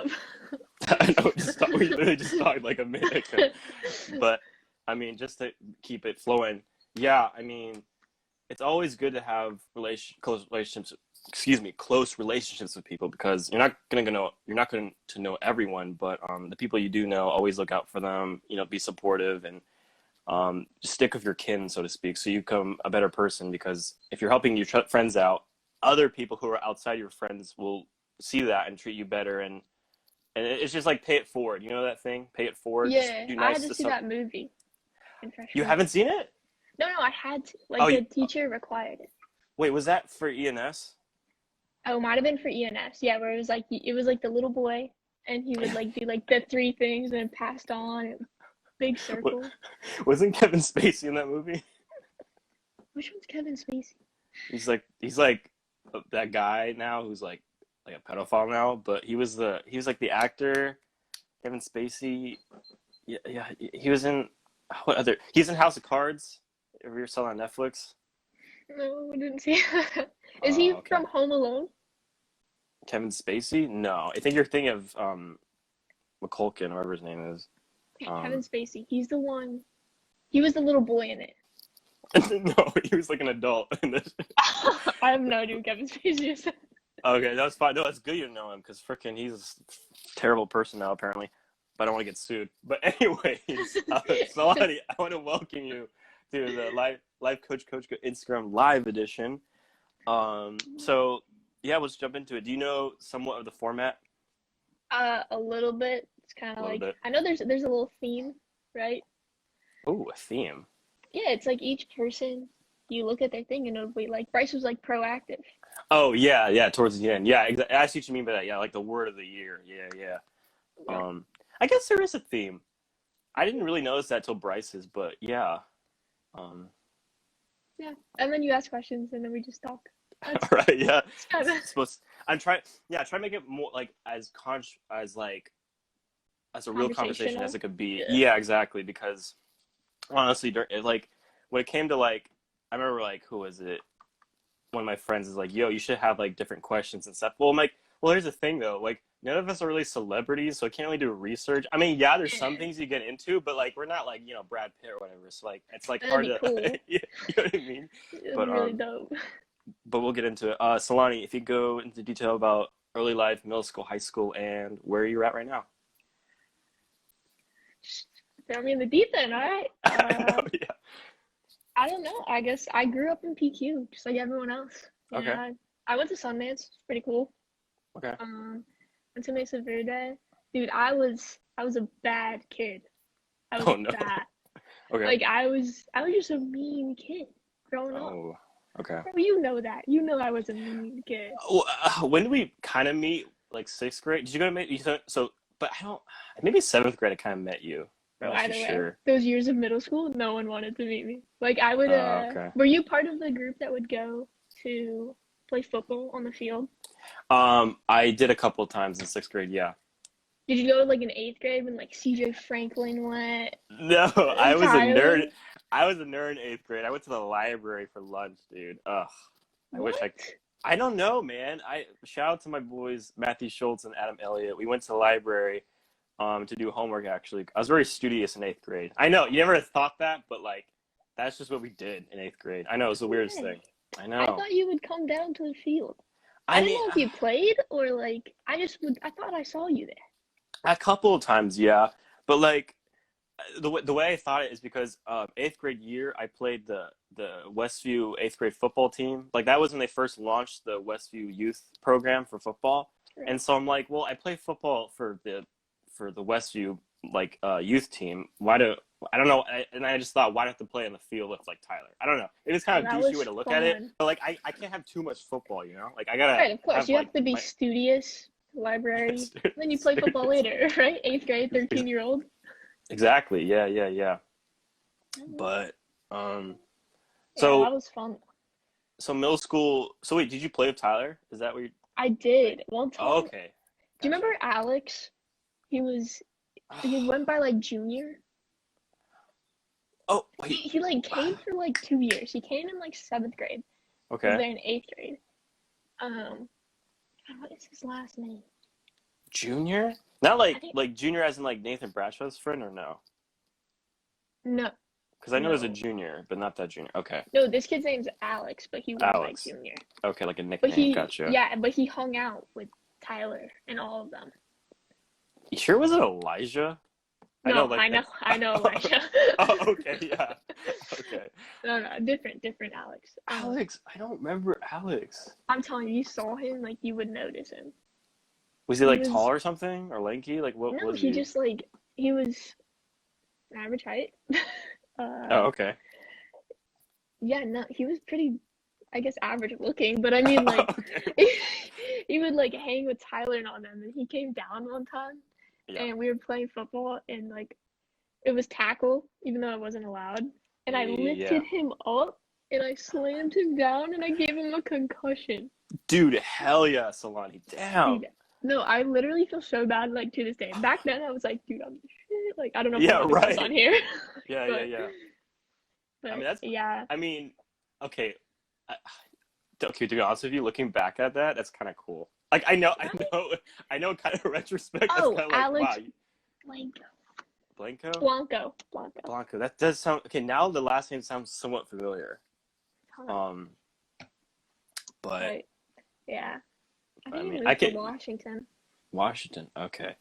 up. I know, we literally just talked like a minute ago. But I mean, just to keep it flowing, yeah, I mean, it's always good to have close relationships. Excuse me, close relationships with people because you're not going to know everyone, but the people you do know, always look out for them. You know, be supportive and just stick with your kin, so to speak, so you become a better person. Because if you're helping your friends out, other people who are outside your friends will see that and treat you better. And it's just like pay it forward. You know that thing? Pay it forward. Just Yeah, do I had nice to to see some. that movie in You freshman year. haven't seen it? No, no, I had to. Oh, Like the teacher required it. wait, was that for ENS? Oh, it might have been for ENS. Yeah, where it was like the little boy and he would like do like the three things and then passed on and big What, circle. wasn't Kevin Spacey in that movie? Which one's Kevin Spacey? He's like that guy now who's like a pedophile now, but he was like the actor Kevin Spacey. Yeah, yeah, he was in what other? He's in House of Cards. If you're still on Netflix. No, I didn't see it. Is Oh, he okay. from Home Alone? Kevin Spacey? No, I think you're thinking of McCulkin, whatever his name is. Yeah, Kevin Um, Spacey. He's the one. He was the little boy in it. no, he was like an adult in this. I have no idea who Kevin Spacey is. Okay, that's fine. No, it's good you know him because freaking he's a terrible person now apparently. But I don't want to get sued. But anyways, Sealani, I want to welcome you to the live Kochka Instagram live edition. So yeah, let's jump into it. Do you know somewhat of the format? A little bit. It's kind A of little like bit. I know there's a little theme, right? Oh, a theme. Yeah, it's like each person you look at their thing and it'll be like Bryce was like proactive. Oh yeah, yeah. Towards the end, yeah. I see what you mean by that. Yeah, like the word of the year. Yeah, yeah. Yeah. I guess there is a theme. I didn't really notice that till Bryce's, but yeah. Um, Yeah. And then you ask questions and then we just talk. That's all right, yeah. it's kind of Supposed. I'm trying. Yeah, try to make it more like as like as a real conversation as conversational. it could be. Yeah. Yeah, exactly. Because honestly, like when it came to like, I remember like who was it? One of my friends is like, "Yo, you should have like different questions and stuff." Well, I'm like, well, here's the thing though. Like, none of us are really celebrities, so I can't really do research. I mean, yeah, there's some Yeah. things you get into, but like, we're not like Brad Pitt or whatever. So like, it's like That'd hard be to, cool. you know what I mean? It'd But be really dope. we'll get into it. Sealani, if you go into detail about early life, middle school, high school, and where you're at right now. Throw me in the deep end, all right? I know, yeah. I don't know. I guess I grew up in PQ, just like everyone else. Okay. I went to Sundance. It's pretty cool. Okay. Went to Mesa Verde. Dude, I was a bad kid. I was Oh no. bad. Okay. Like I was just a mean kid growing up. Oh. Okay. Bro, you know that. You know I was a mean kid. Well, when did we kind of meet? Like sixth grade? Did you go to meet? But I don't. Maybe seventh grade. I kind of met you. I'm Bro, not too either way, sure. those years of middle school, no one wanted to meet me. Like I would Okay. were you part of the group that would go to play football on the field? I did a couple of times in sixth grade. Yeah. Did you go like in eighth grade when like CJ Franklin went No, I and was a nerd. Tyler? I was a nerd in eighth grade. I went to the library for lunch, dude. Ugh. I wish What? I don't know, man. I shout out to my boys Matthew Schultz and Adam Elliott. We went to the library to do homework. Actually, I was very studious in eighth grade. I know you never thought that, but like that's just what we did in eighth grade. I know it's the weirdest Yeah. thing. I I know. thought you would come down to the field. I I didn't mean, know if you played or like I thought I saw you there. a couple of times, yeah. But like the way I thought it is because eighth grade year I played the Westview eighth grade football team. Like that was when they first launched the Westview youth program for football. Right. And so I'm like, well, I play football for the Westview like youth team. I don't know, and I just thought, why do I have to play on the field with like Tyler? I don't know. It is Oh, kind of that douchey way was to look at it, fun. but like I can't have too much football, Like I gotta Right, of course. have You have like to be my studious, library. Then you play football later, right? Eighth grade, 13-year-old. exactly. Yeah, yeah, yeah. But Yeah, so that was fun. so middle school. So wait, did you play with Tyler? Is that what you I like? did. One Oh, time, okay, do you gotcha. remember Alex? He was he went by like junior. Oh He, wait. he like came for like 2 years. He came in like seventh grade. He was Okay, there in eighth grade. God, what is his last name? Junior? Not I think like junior as in like Nathan Bradshaw's friend, or no? no, Because I know there's a no, junior, but not that junior. Okay. no. This kid's name's Alex, but he went by Alex. Junior. Okay, like a But nickname. he, Gotcha. yeah, but he hung out with Tyler and all of them. You sure was it Elijah? I know, No, like, I know, Elijah. oh, okay, yeah. Okay. No, different Alex. Alex, I don't remember Alex. I'm telling you, you saw him, like you would notice him. Was he He like was tall or something? Or lanky? Like what no, was he he? just like he was average height. Oh, okay. Yeah, no, he was pretty, I guess, average looking, but I mean, like, Okay. he would like hang with Tyler and all them, and he came down one time, Yeah. and we were playing football, and like it was tackle, even though it wasn't allowed, and I Yeah. lifted him up, and I slammed him down, and I gave him a concussion. Dude, hell yeah, Sealani. Damn. Dude, no, I literally feel so bad, like to this day. Back then, I was like, dude, I'm shit. Like, I don't know if Yeah, I'm right. on here. Yeah, but, yeah. but I mean, that's. yeah. I mean, okay. Okay, to be honest with you, looking back at that, that's kind of cool. Like, I know. Kind of retrospect. That's Oh, kind of like, Alex wow. Blanco. Blanco. That does sound okay. Now the last name sounds somewhat familiar. Huh. But yeah, I I think he mean, moved to Washington. Washington. Okay.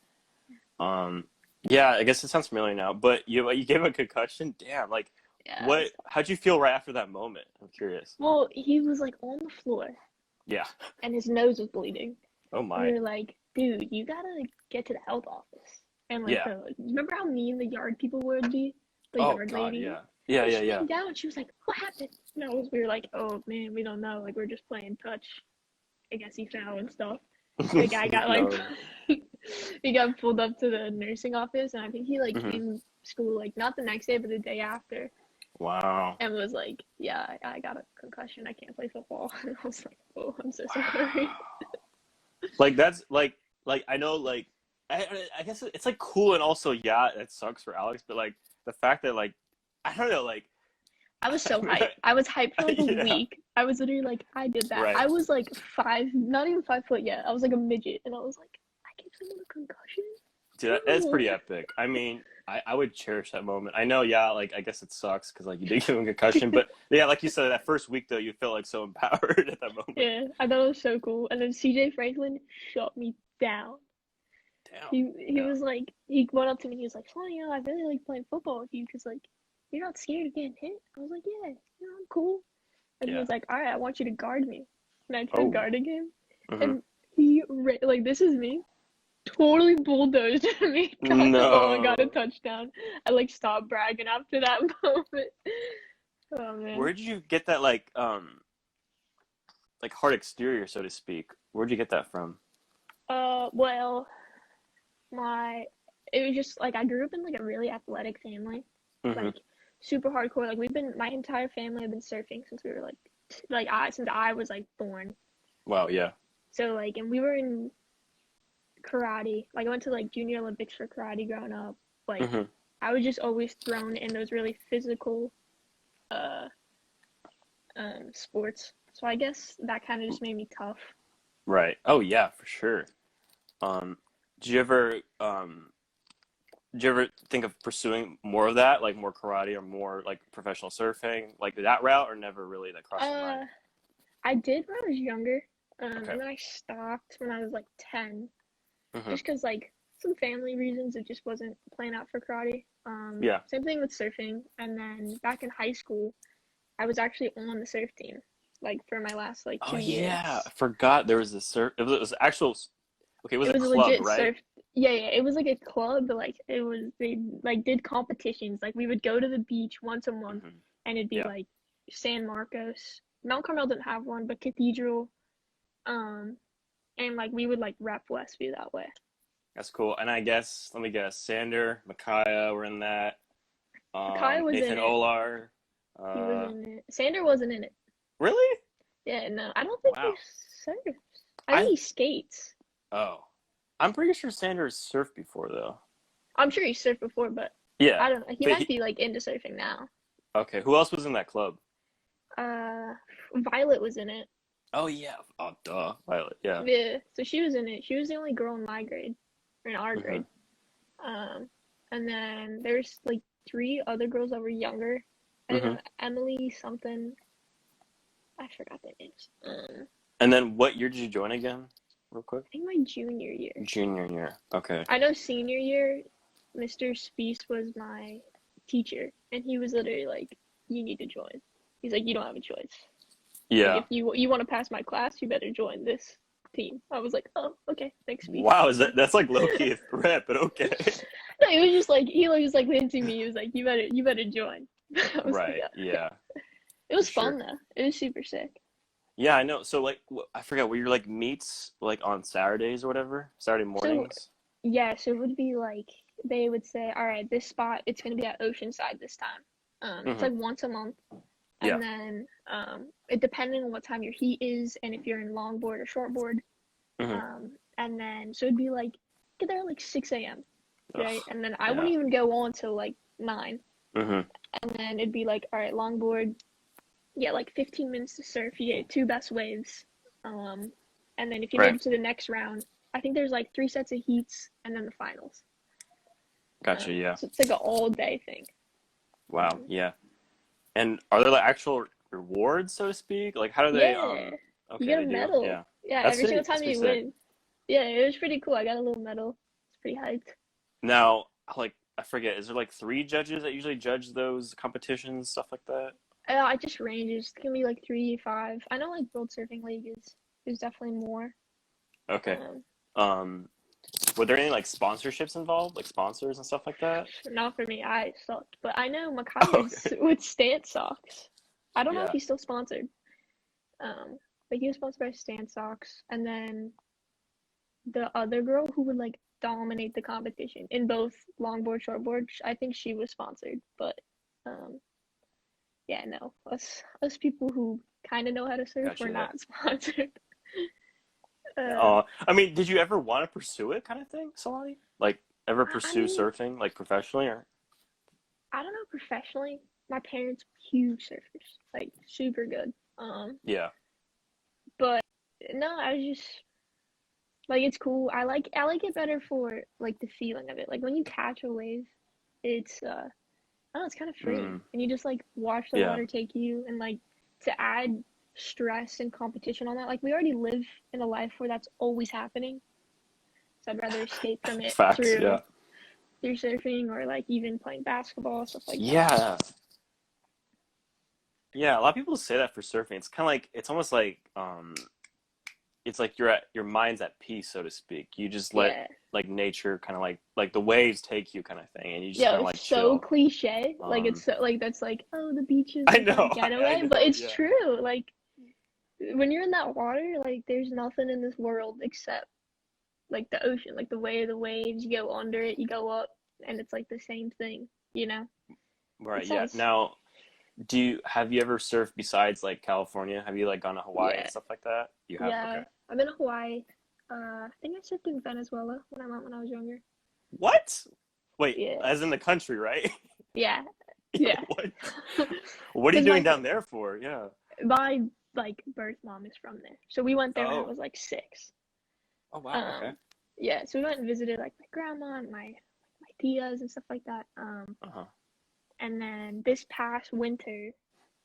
Yeah, I guess it sounds familiar now. But you gave him a concussion. Damn. Like, Yeah. what? How'd you feel right after that moment? I'm curious. Well, he was like on the floor, Yeah. and his nose was bleeding. Oh And we my. were like, dude, you gotta get to the health office. And like, Yeah. remember how mean the yard people would be? The Oh yard God. lady. Yeah. And she Yeah. came down. She was like, "What happened?" And we were like, "Oh man, we don't know. Like, we're just playing touch. I guess he fell and stuff." The guy got like, No. he got pulled up to the nursing office, and I think he like Mhm. came to school like not the next day, but the day after, Wow. and was like, "Yeah, I got a concussion. I can't play football." And I was like, "Oh, I'm so sorry." Like that's like I know like I guess it's like cool and also yeah it sucks for Alex, but like the fact that like I don't know like I was so hyped. I was hyped for like a Yeah. week. I was literally like, I did that. Right. I was like not even 5 foot yet. I was like a midget, and I was like, I gave someone a concussion. Dude, it's pretty epic. I mean, I would cherish that moment. I know, yeah, like I guess it sucks because like you did give him a concussion, but yeah, like you said, that first week though, you felt like so empowered at that moment. Yeah, I thought it was so cool. And then CJ Franklin shut me down. Damn. He was like, he went up to me. He was like, "Sonny, I really like playing football with you because like you're not scared of getting hit." I was like, "Yeah, I'm cool." And he was like, "All right, I want you to guard me." And I tried guarding him, and he like this is me, totally bulldozed me, got the ball and got a touchdown. I like stopped bragging after that moment. Oh man. Where did you get that like hard exterior, so to speak? Where'd you get that from? Well, it was just like I grew up in like a really athletic family, like super hardcore. Like my entire family have been surfing since we were since I was like born. Wow, yeah. So like, and we were in karate. Like I went to like junior Olympics for karate growing up. Like I was just always thrown in those really physical sports. So I guess that kind of just made me tough. Right. Oh yeah, for sure. Did you ever think of pursuing more of that, like more karate or more like professional surfing, like that route, or never really that crossed your mind? I did when I was younger, and then I stopped when I was like 10, just because like some family reasons it just wasn't playing out for karate. Yeah. Same thing with surfing, and then back in high school, I was actually on the surf team, like for my last like 2 years. Yeah, I forgot there was a surf. It was actual. Okay, it was a a club, legit right? surf. Yeah, it was like a club, but like they like did competitions. Like we would go to the beach once a month, and it'd be like San Marcos. Mount Carmel didn't have one, but Cathedral, and like we would like rep Westview that way. That's cool. And I guess let me guess, Sander, Micaiah were in that. Micaiah was Nathan in it. Olar. He was in it. Sander wasn't in it. Really? Yeah, no, I don't think he surfs. I think he skates. Oh, I'm pretty sure Sanders surfed before though. I'm sure he surfed before, but yeah, I don't know. He might be like into surfing now. Okay, who else was in that club? Violet was in it. Oh yeah. Oh duh. Violet. Yeah. Yeah, so she was in it. She was the only girl in my grade, or in our Hmm. grade. Um, and then there's like three other girls that were younger. I don't Hmm. know, Emily something. I forgot their names. And then what year did you join again? Real quick. I think my junior year. Junior year. Okay. I know senior year, Mr. Speece was my teacher, and he was literally like, "You need to join." He's like, "You don't have a choice. Like, Yeah. if you want to pass my class, you better join this team." I was like, "Oh, okay, thanks, Speece." Wow. Is that's like low key a threat, but okay. No, it was just like he was like hinting me. He was like, you better join." I was like, Right. "Yeah, okay." Yeah. It For was fun sure. though. It was super sick. Yeah, I know. So like, I forgot. Were your like meets like on Saturdays or whatever? Saturday So mornings? yeah, so it would be like they would say, "All right, this spot it's gonna be at Oceanside this time." It's Hmm. like once a month, Yeah. and then it depending on what time your heat is and if you're in longboard or shortboard. Hmm. And then so it'd be like get there at like 6 a.m. right, Ugh. and then I Yeah. wouldn't even go on till like 9, Hmm. and then it'd be like, all right, longboard, you get like 15 minutes to surf, you get two best waves, um, and then if you made Right. it to the next round, I think there's like three sets of heats and then the finals. Gotcha. Yeah. So it's like an all day thing. Wow. Um, Yeah. And are there like actual rewards, so to speak? Like, how do they? yeah, you Okay, get they a do. medal. Yeah. Yeah, That's every single sick. That's time pretty you sick. win. Yeah, it was pretty cool. I got a little medal. It's pretty hyped. Now, like, I forget. Is there like three judges that usually judge those competitions, stuff like that? I just ranges. It can be like 3, 5. I know like World Surfing League is definitely more. Okay. Um, Um, were there any like sponsorships involved, like sponsors and stuff like that? Not for me. I sucked. But I know Makai was Okay. with Stance Socks. I don't know if Yeah. he's still sponsored. But he was sponsored by Stance Socks, and then the other girl who would like dominate the competition in both longboard, shortboard. I think she was sponsored, but um, yeah, no, us people who kind of know how to surf were Gotcha. not sponsored. Uh, I mean, did you ever want to pursue it, kind of thing, Solani? Like, ever I pursue mean, surfing, like professionally, or? I don't know professionally. My parents were huge surfers, like super good. Yeah. But no, I was just like it's cool. I like it better for like the feeling of it. Like when you catch a wave, it's I don't know, it's kind of freeing. Mm, And you just like watch the yeah. water take you and like to add stress and competition on that. Like we already live in a life where that's always happening. So I'd rather escape from it Facts. Yeah. through surfing or like even playing basketball, stuff like that. Yeah. Yeah. A lot of people say that for surfing. It's kind of like it's almost it's like you're at your mind's at peace, so to speak. You just let Yeah. like nature kind of like the waves take you, kind of thing, and you just Yo, kind of it's like so chill. cliche. Like it's Um, so like that's like, oh, the beach is I like my know. I getaway, but know. it's Yeah. true. Like when you're in that water, like there's nothing in this world except like the ocean, like the way of the waves, you go under it, you go up, and it's like the same thing, you know? It Right. Yeah. sounds, Now, do you have you ever surfed besides like California? Have you like gone to Hawaii and yeah, stuff like that? You have. yeah. Okay. I've been to Hawaii. I think I surfed in Venezuela when I went when I was younger. What? Wait, Yeah, as in the country, right? yeah, Yo, yeah. what? What are you Because doing down there for? Yeah. my like birth mom is from there, so we went there when I Oh. was like 6. Oh wow. Okay. Um, yeah, so we went and visited like my grandma and my tias and stuff like that. Uh-huh. And then this past winter,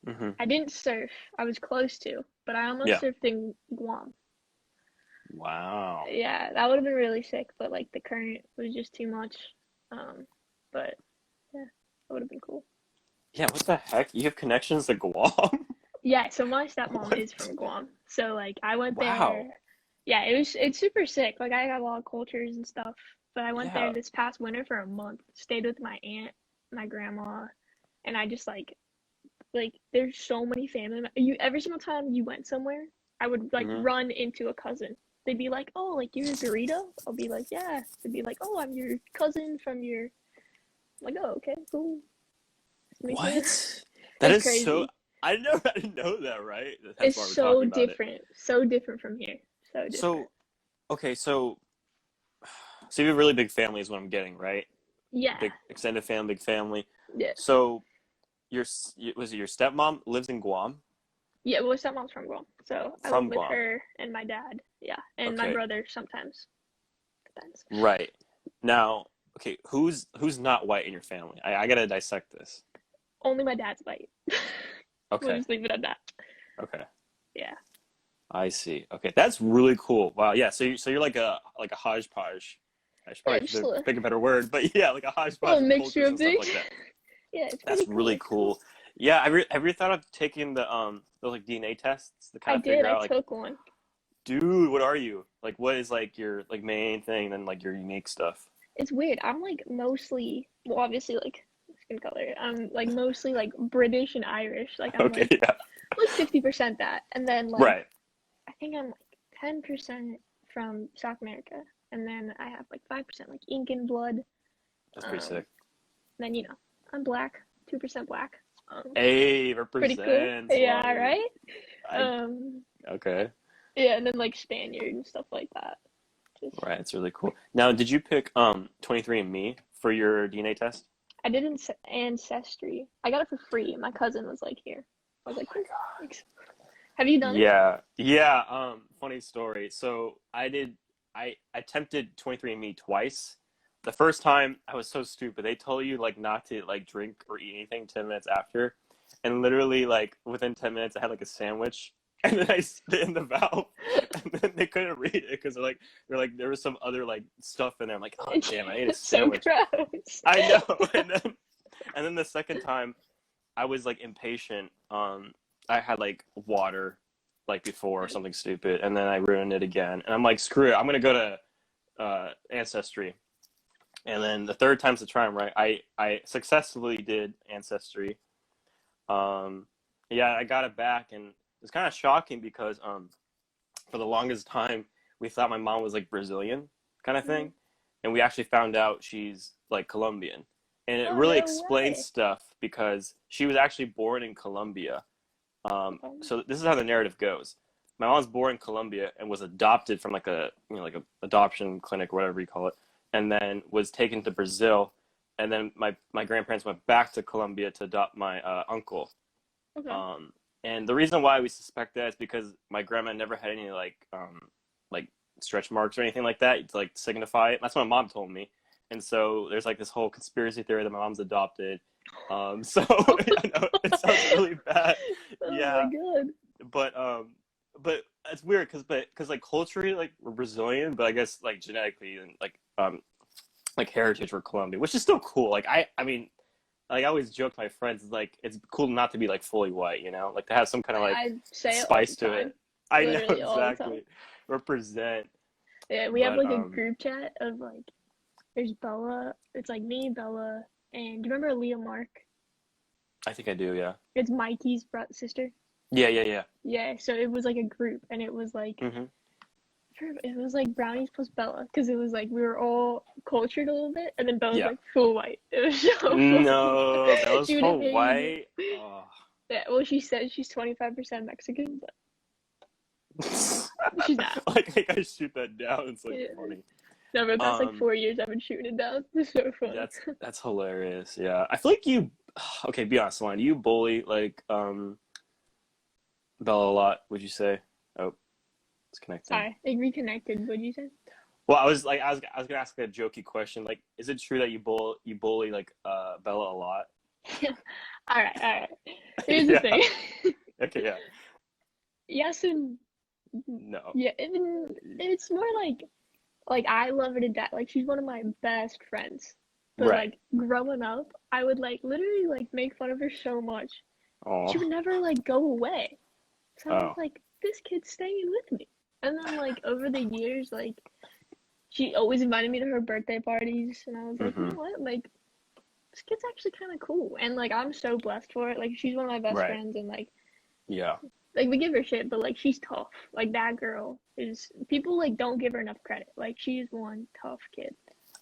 Mm-hmm. I didn't surf. I was close to, but I almost Yeah. surfed in Guam. Wow. Yeah, that would have been really sick, but like the current was just too much. Um, but yeah, that would have been cool. Yeah, what the heck? You have connections to Guam? Yeah, so my stepmom is What? from Guam. So like I went Wow. there. Yeah, it's super sick. Like I got a lot of cultures and stuff. But I went there Yeah. this past winter for a month. Stayed with my aunt, my grandma, and I just like there's so many family. You every single time you went somewhere, I would like Hmm. run into a cousin. They'd be like, "Oh, like you're a Dorito?" I'll be like, "Yeah." They'd be like, "Oh, I'm your cousin from your." I'm like, "Oh, okay, cool. Nice to meet you." What? That It's is so. crazy. I didn't know that, right? That's It's why we're talking about it. so different from here. So different. So, okay, so you have a really big family is what I'm getting, right? Yeah, Big extended family, big family. yeah, So was it your stepmom lives in Guam? Yeah, well, stepmom's from Guam, so I live From with Guam. her and my dad. Yeah, and my Okay. brother sometimes. Depends. Right. Now, okay, who's not white in your family? I gotta dissect this. Only my dad's white. We'll Okay. just leave it at that. Okay. Yeah. I see. Okay. That's really cool. Wow. Yeah. So you're like a hodgepodge. I should Yeah, probably just a little, think of a better word, but yeah, like a hodgepodge little of mixture cultures of and stuff things. like that. Yeah, it's That's pretty cool. really It's cool. cool. Yeah. Have you thought of taking the like DNA tests to kind I of did. figure I out like, took one. dude, what are you? Like, what is like your like main thing, and then like your unique stuff? It's weird. I'm like mostly, well, obviously like skin color. I'm like mostly like British and Irish. Like I'm Okay. Yeah. like 50% that, and then like Right. I think I'm like 10% from South America, and then I have like 5% like Incan blood. That's pretty Um, sick. then I'm black, 2% black. Hey, Pretty cool. represents Yeah, like right. I Um, okay. yeah, and then like Spaniard and stuff like that. Just Right, it's really cool. Now, did you pick 23andMe for your DNA test? I did ancestry. I got it for free. My cousin was like, "Here." I was Oh like, my "Cool, God. thanks." Have you done it? Yeah. Yeah, funny story. So I attempted 23andMe twice. The first time I was so stupid. They told you like not to like drink or eat anything 10 minutes after. And literally like within 10 minutes I had like a sandwich and then I spit in the valve and then they couldn't read it because they're like there was some other like stuff in there. I'm like, oh damn, I ate a It's so sandwich. gross. I know. And then the second time I was like impatient. I had like water like before or something stupid, and then I ruined it again. And I'm like, screw it, I'm gonna go to Ancestry. And then the third time's the charm, right? I successfully did Ancestry. Um, yeah, I got it back, and it's kind of shocking because for the longest time we thought my mom was like Brazilian kind of Mhm. thing, and we actually found out she's like Colombian, and it Oh, really no explains way. stuff because she was actually born in Colombia. So this is how the narrative goes. My mom's born in Colombia and was adopted from like a like a adoption clinic or whatever you call it, and then was taken to Brazil, and then my grandparents went back to Colombia to adopt my uncle. Okay. Um, and the reason why we suspect that is because my grandma never had any like stretch marks or anything like that to like signify it. That's what my mom told me. And so there's like this whole conspiracy theory that my mom's adopted. So I know it sounds really bad. Oh my Yeah, God. but it's weird because like culturally like we're Brazilian, but I guess like genetically and like heritage we're Colombian, which is still cool. Like I mean like I always joke to my friends, like it's cool not to be like fully white, like to have some kind of like I say it all the spice to time. it. I know Literally all the time. exactly. Represent. Yeah, we have But like a group chat of like, there's Bella. It's like me, Bella, and do you remember Leah Mark? I think I do, yeah. It's Mikey's sister. Yeah, yeah, yeah. Yeah, so it was like a group, and it was like Hmm. it was like brownies plus Bella, because it was like we were all cultured a little bit, and then Bella's Yeah. like full white. It was so funny. No, that was She would for hate white. it. Oh. Yeah, well, she says she's 25% Mexican, but she's not. Like I shoot that down. It's like Yeah. funny. No, but that's like Um, 4 years I've been shooting it down. It's so funny. that's hilarious. Yeah, I feel like you. Okay, be honest, Line. You bully like Bella a lot. Would you say? Oh, it's connecting. Sorry, it reconnected. What'd you say? Well, I was gonna ask a jokey question. Like, is it true that you bully like Bella a lot? All right, all right. Here's the Yeah. thing. Okay. Yeah. Yes and No. yeah, it's more like I love her to death. Like she's one of my best friends. But Right. like growing up, I would like literally like make fun of her so much. Oh. She would never like go away. So I was Oh. like, this kid's staying with me. And then like over the years, like she always invited me to her birthday parties, and I was like, you Hmm. know what, like this kid's actually kind of cool, and like I'm so blessed for it. Like she's one of my best Right. friends, and Yeah. like we give her shit, but like she's tough. Like that girl is people like don't give her enough credit. Like she's one tough kid.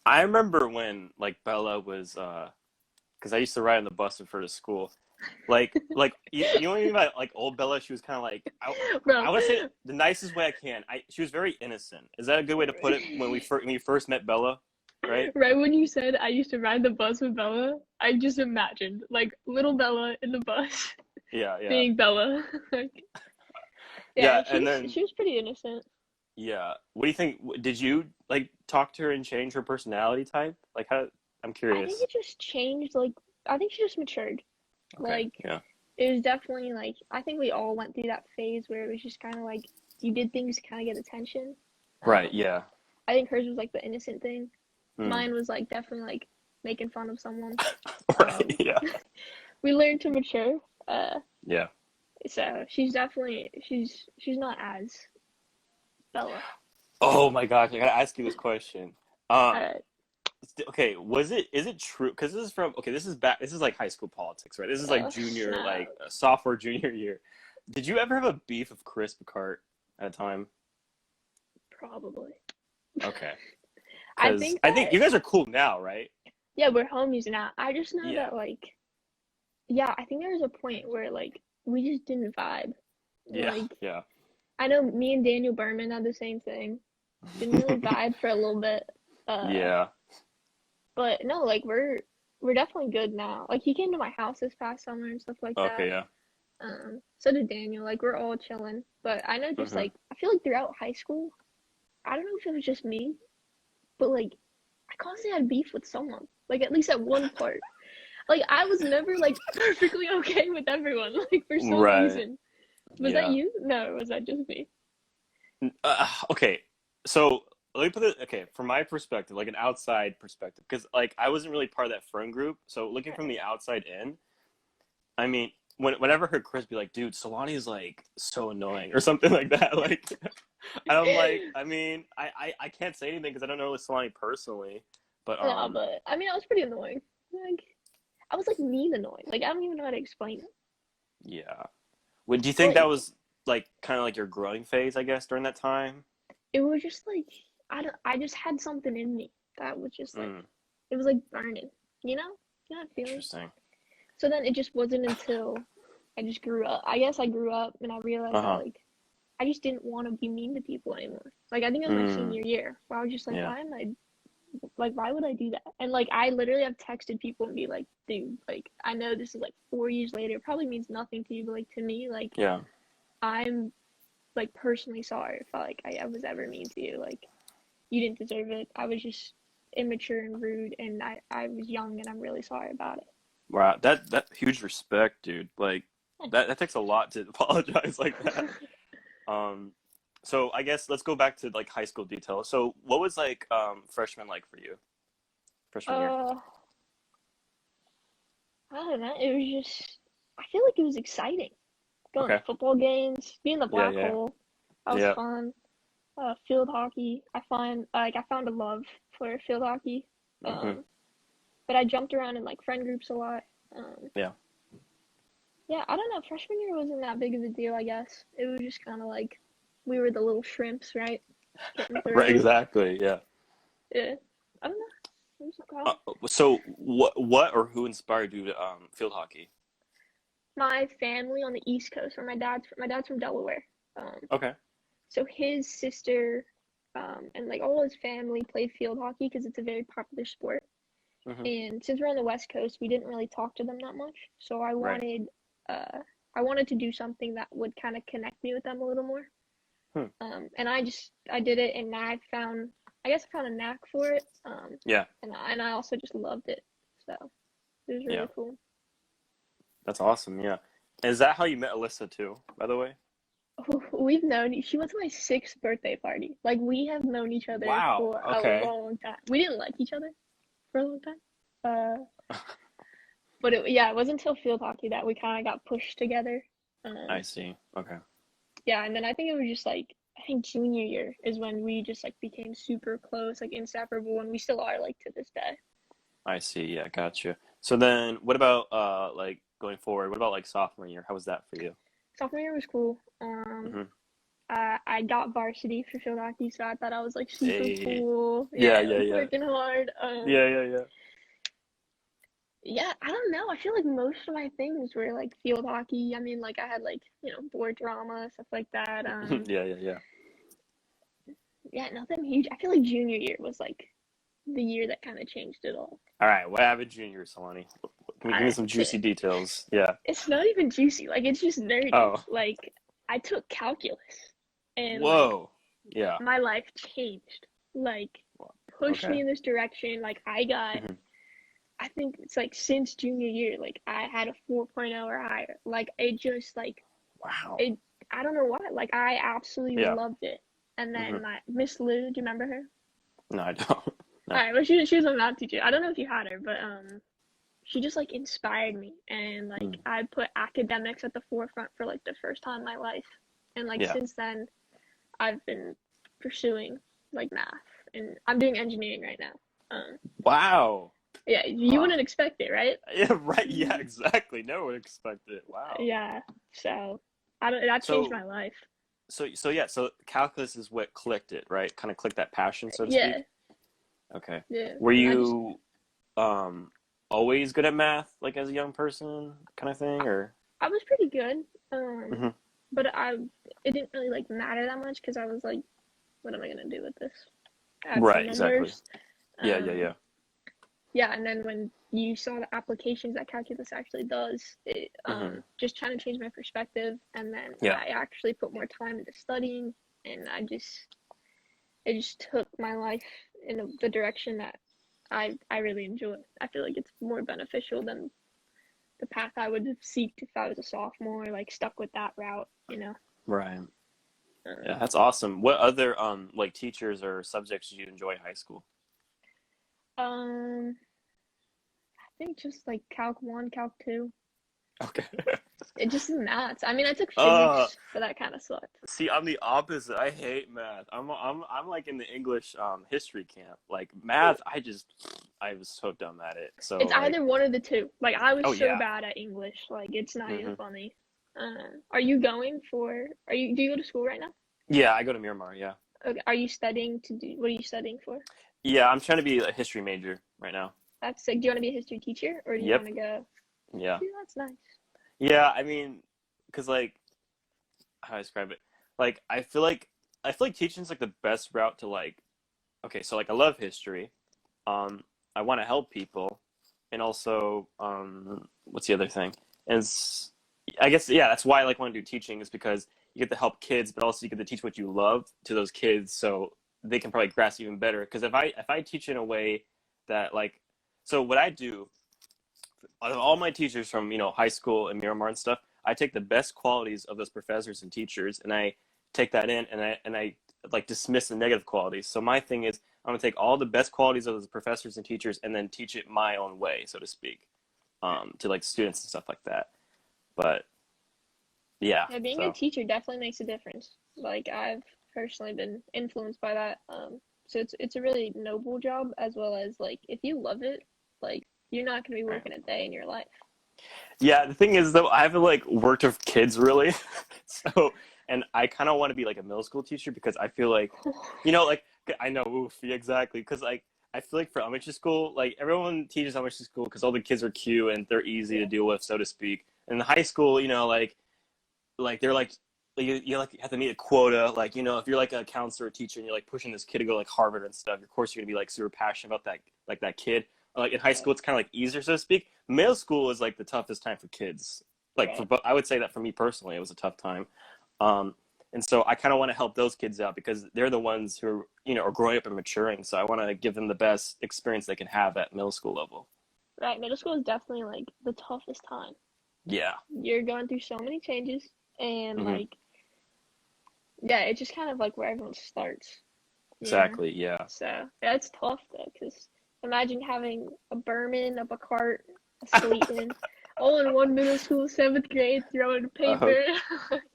I remember when like Bella was because I used to ride on the bus with her to school. Like you know what I mean by like old Bella? She was kind of like Bro, I want to say it the nicest way I can. She was very innocent. Is that a good way to put it? When you first met Bella, right? right when you said I used to ride the bus with Bella, I just imagined like little Bella in the bus. Yeah, yeah. being Bella. Like, Yeah, yeah, and then she was pretty innocent. yeah. What do you think? Did you like talk to her and change her personality type? Like how I'm I think curious. it just changed. Like, I think she just matured. Okay. Like, Yeah. it was definitely like I think we all went through that phase where it was just kind of like you did things to kind of get attention. Right, Um, yeah. I think hers was like the innocent thing. Mm. Mine was like definitely like making fun of someone. Right, Um, yeah. we learned to mature. Uh, Yeah. so she's definitely she's not as Bella. Oh my gosh, I gotta ask you this question. Um, Uh, okay, is it true? Because this is from, okay, this is like high school politics, right? This is like junior, Snap, like sophomore, junior year. Did you ever have a beef of Chris Picard at a time? probably. Okay. I Because think I think that you guys are cool now, right? yeah, we're homies now. I just know Yeah. that like yeah, I think there was a point where like we just didn't vibe. Yeah. Like Yeah. I know me and Daniel Berman had the same thing. Didn't really vibe for a little bit. Uh, Yeah. but no, like we're definitely good now. Like he came to my house this past summer and stuff like Okay, that. yeah. So did Daniel. Like we're all chilling. But I know just Hmm. like I feel like throughout high school, I don't know if it was just me, but like I constantly had beef with someone. Like at least at one part. Like I was never like perfectly okay with everyone. Like for some Right. reason. Was that Yeah. you? No, was that just me? Okay. So let me put it, okay, from my perspective, like an outside perspective, because like I wasn't really part of that friend group. So looking from the outside in, I mean, whenever I heard Chris be like, dude, Sealani is like so annoying or something like that, like, and I'm like, I mean, I can't say anything because I don't know Sealani personally, but No, but I mean I was pretty annoying. Like I was like mean annoying. Like I don't even know how to explain it. yeah. Would do you think that Like was like kind of like your growing phase, I guess, during that time? it was just like I just had something in me that was just like Mm, it was like burning, you know? You know that feeling? interesting. So then it just wasn't until I just grew up. I guess I grew up and I realized that Uh-huh. like I just didn't want to be mean to people anymore. Like I think it was my Mm, senior year where I was just like, yeah. why am I like why would I do that? And like I literally have texted people and be like, dude, like I know this is like 4 years later, it probably means nothing to you, but like to me, like Yeah. I'm like personally sorry if I was ever mean to you. Like you didn't deserve it. I was just immature and rude and I was young and I'm really sorry about it. Wow. That huge respect, dude. Like that takes a lot to apologize like that. Um, so I guess let's go back to like high school details. So what was like freshman like for you? Freshman year? Uh I don't know. It was just I feel like it was exciting. Going to Okay. football games, being the Yeah, black yeah. hole. That was Yeah. fun. Field hockey. I found a love for field hockey. Hmm. Um, but I jumped around in like friend groups a lot. Um, Yeah. yeah, I don't know. Freshman year wasn't that big of a deal, I guess. It was just kind of like we were the little shrimps, right? Getting Right, through. exactly. Yeah. Yeah, I don't know. It was Uh, fun. so what or who inspired you to field hockey? My family on the East Coast, where my dad's from Delaware. Um, Okay. so his sister, and like all his family played field hockey because it's a very popular sport. Hmm. And since we're on the West Coast, we didn't really talk to them that much. So Right. uh, I wanted to do something that would kind of connect me with them a little more. Hmm. And I did it, and I guess I found a knack for it. Yeah. And I also just loved it. So it was Yeah. really cool. That's awesome. Yeah. Is that how you met Alyssa too, by the way? We've known. She went to my sixth birthday party. Like we have known each other Wow. for a Okay. long time. We didn't like each other for a long time. But yeah, it wasn't until field hockey that we kind of got pushed together. I Um, see. Okay. yeah, and then I think it was just like I think junior year is when we just like became super close, like inseparable, and we still are like to this day. I see. Yeah, gotcha. So then what about like going forward? What about like sophomore year? How was that for you? Sophomore year was cool. Hmm. I got varsity for field hockey, so I thought I was like super Hey. cool. Yeah, Yeah, yeah, like yeah. working hard. Yeah, yeah, yeah. Yeah, I don't know. I feel like most of my things were like field hockey. I mean, like I had like board drama stuff like that. Yeah, yeah, yeah. Yeah, nothing huge. I feel like junior year was like the year that kind of changed it all. All right, what happened junior, Solani? Can you give me some juicy details? Yeah. It's not even juicy. Like, it's just nerdy. Oh. Like, I took calculus, and like Whoa. Yeah. my life changed. Like, pushed Okay. me in this direction. Like, Hmm. I think it's like since junior year, like I had a 4.0 or higher. Like, it just like Wow. it. I don't know why. Like, I absolutely Yeah. loved it. And Hmm. then my Miss Lou, do you remember her? No, I don't. All No. right, well, she was a math teacher. I don't know if you had her, but she just like inspired me, and like Mm. I put academics at the forefront for like the first time in my life, and like Yeah. since then I've been pursuing like math, and I'm doing engineering right now. Wow. Yeah, you Huh. wouldn't expect it, right? Yeah, right. Yeah, exactly. No one expected it. Wow. Yeah, so I don't. That changed So, my life. so calculus is what clicked it, right? Kind of clicked that passion, so to Yeah, speak. Okay. yeah. Were I just you um always good at math, like as a young person, kind of thing, or? I was pretty good. Um, Hmm. but it didn't really like matter that much because I was like, what am I gonna do with this? Add some Right. Exactly. numbers. Yeah. Yeah. Um, Yeah. yeah, and then when you saw the applications that calculus actually does, it Hmm. just trying to change my perspective, and then Yeah. I actually put more time into studying, and it just took my life in the direction that I really enjoy. I feel like it's more beneficial than the path I would have seeked if I was a sophomore, like stuck with that route, you know. Right. Yeah, Um, that's awesome. What other like teachers or subjects did you enjoy in high school? um, I think just like Calc 1, Calc 2. Okay. It just is maths. I mean, I took Uh, physics, but that kind of sucked. See, I'm the opposite. I hate math. I'm like in the English history camp. Like math, I was so dumb at it. So It's like, either one or the two. Like I was oh so yeah. bad at English. Like it's not even Hmm. funny. Are you going for? Do you go to school right now? Yeah, I go to Miramar. Yeah. Okay. Are you studying to do? What are you studying for? Yeah, I'm trying to be a history major right now. That's like. Do you want to be a history teacher or do you want Yep. to go? Yeah. See, that's nice. Yeah. I mean, cause like how do I describe it? Like I feel like teaching is like the best route to like. Okay, so like I love history. Um, I want to help people, and also what's the other thing? And I guess yeah, that's why I like want to do teaching is because you get to help kids, but also you get to teach what you love to those kids, so they can probably grasp even better. Because if I teach in a way that like, so what I do, all my teachers from high school and Miramar and stuff, I take the best qualities of those professors and teachers, and I take that in, and I like dismiss the negative qualities. So my thing is, I'm gonna take all the best qualities of those professors and teachers, and then teach it my own way, so to speak, to like students and stuff like that. But yeah, Yeah, being a so teacher definitely makes a difference. Like I've personally been influenced by that. So it's a really noble job as well as like if you love it, like you're not gonna be right. working a day in your life. Yeah, the thing is though, I haven't like worked with kids really, so and I kind of want to be like a middle school teacher because I feel like, like I know, oof, yeah, exactly, because like I feel like for elementary school, like everyone teaches elementary school because all the kids are cute and they're easy to Yeah, deal with, so to speak. And in high school, like they're like you like have to meet a quota, like if you're like a counselor or teacher and you're like pushing this kid to go like Harvard and stuff, of course you're gonna be like super passionate about that, like that kid. Like in high right, school it's kind of like easier, so to speak. Middle school is like the toughest time for kids, like right. I would say that for me personally it was a tough time. um and so I kind of want to help those kids out because they're the ones who are are growing up and maturing, so I want to give them the best experience they can have at middle school level. Right, middle school is definitely like the toughest time. Yeah. You're going through so many changes and Hmm. like yeah, it's just kind of like where everyone starts, you know? Exactly. Yeah. So yeah, it's tough though, because imagine having a Berman, a Bacart, a Slayton, all in one middle school, seventh grade, throwing Oh, paper.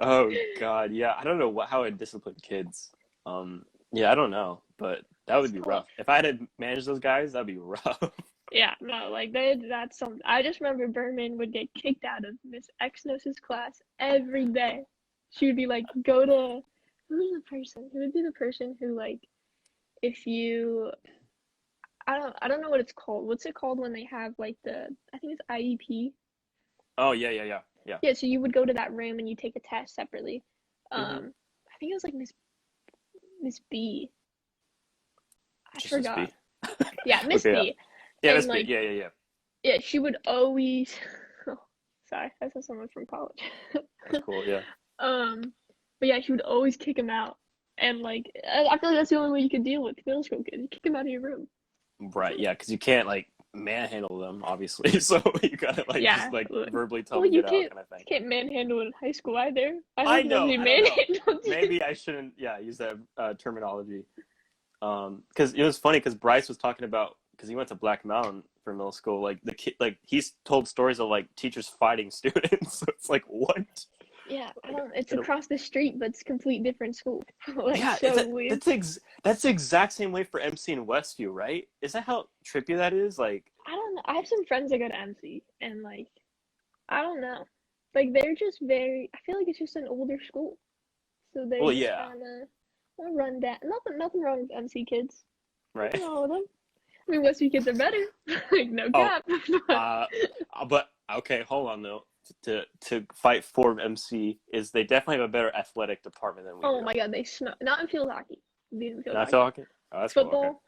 oh God, yeah. I don't know how I'd discipline kids. Yeah, I don't know, but that It's would be tough. rough. If I had to manage those guys, that'd be rough. Yeah, no, like that's something. I just remember Berman would get kicked out of Miss Exnos's class every day. She would be like, go to who's the person? Who would be the person who like if you I don't know what it's called. What's it called when they have like I think it's IEP. Oh yeah, yeah, yeah, yeah. Yeah, so you would go to that room and you take a test separately. Hmm. I think it was like Miss B. I Just this forgot. be. Yeah, Miss Okay, yeah, B. yeah, And that's big. like Yeah, yeah, yeah. yeah, she would always. Oh, sorry, I saw someone from college. That's cool. Yeah. Um, but yeah, she would always kick him out, and like I feel like that's the only way you could deal with middle school kids. You kick him out of your room. Right. Yeah, because you can't like manhandle them, obviously. So you gotta like just Yeah. like verbally tell Well, them to get out, kind of you thing. can't manhandle in high school either. I I hope know. nobody I don't know. manhandled you. Maybe I shouldn't. Yeah, use that terminology. Because it was funny because Bryce was talking about because he went to Black Mountain for middle school. Like the kid, like he's told stories of like teachers fighting students. So it's like what? Yeah, I Like, don't. It's and, across the street, but it's complete different school. Like yeah, so weird. that's the exact same way for MC in Westview, right? Is that how trippy that is? Like, I don't know. I have some friends that go to MC, and like I don't know. Like they're just very. I feel like it's just an older school, so they're well, just yeah, kind of run down. Nothing wrong with MC kids. right. Nothing wrong with them. I mean, Westview kids are better. Like no Oh, cap. uh, but okay, hold on though. To fight for MC is they definitely have a better athletic department than we Oh do. my God, they not in field hockey. They do field Not hockey. talking. Oh, that's cool. Okay. Football,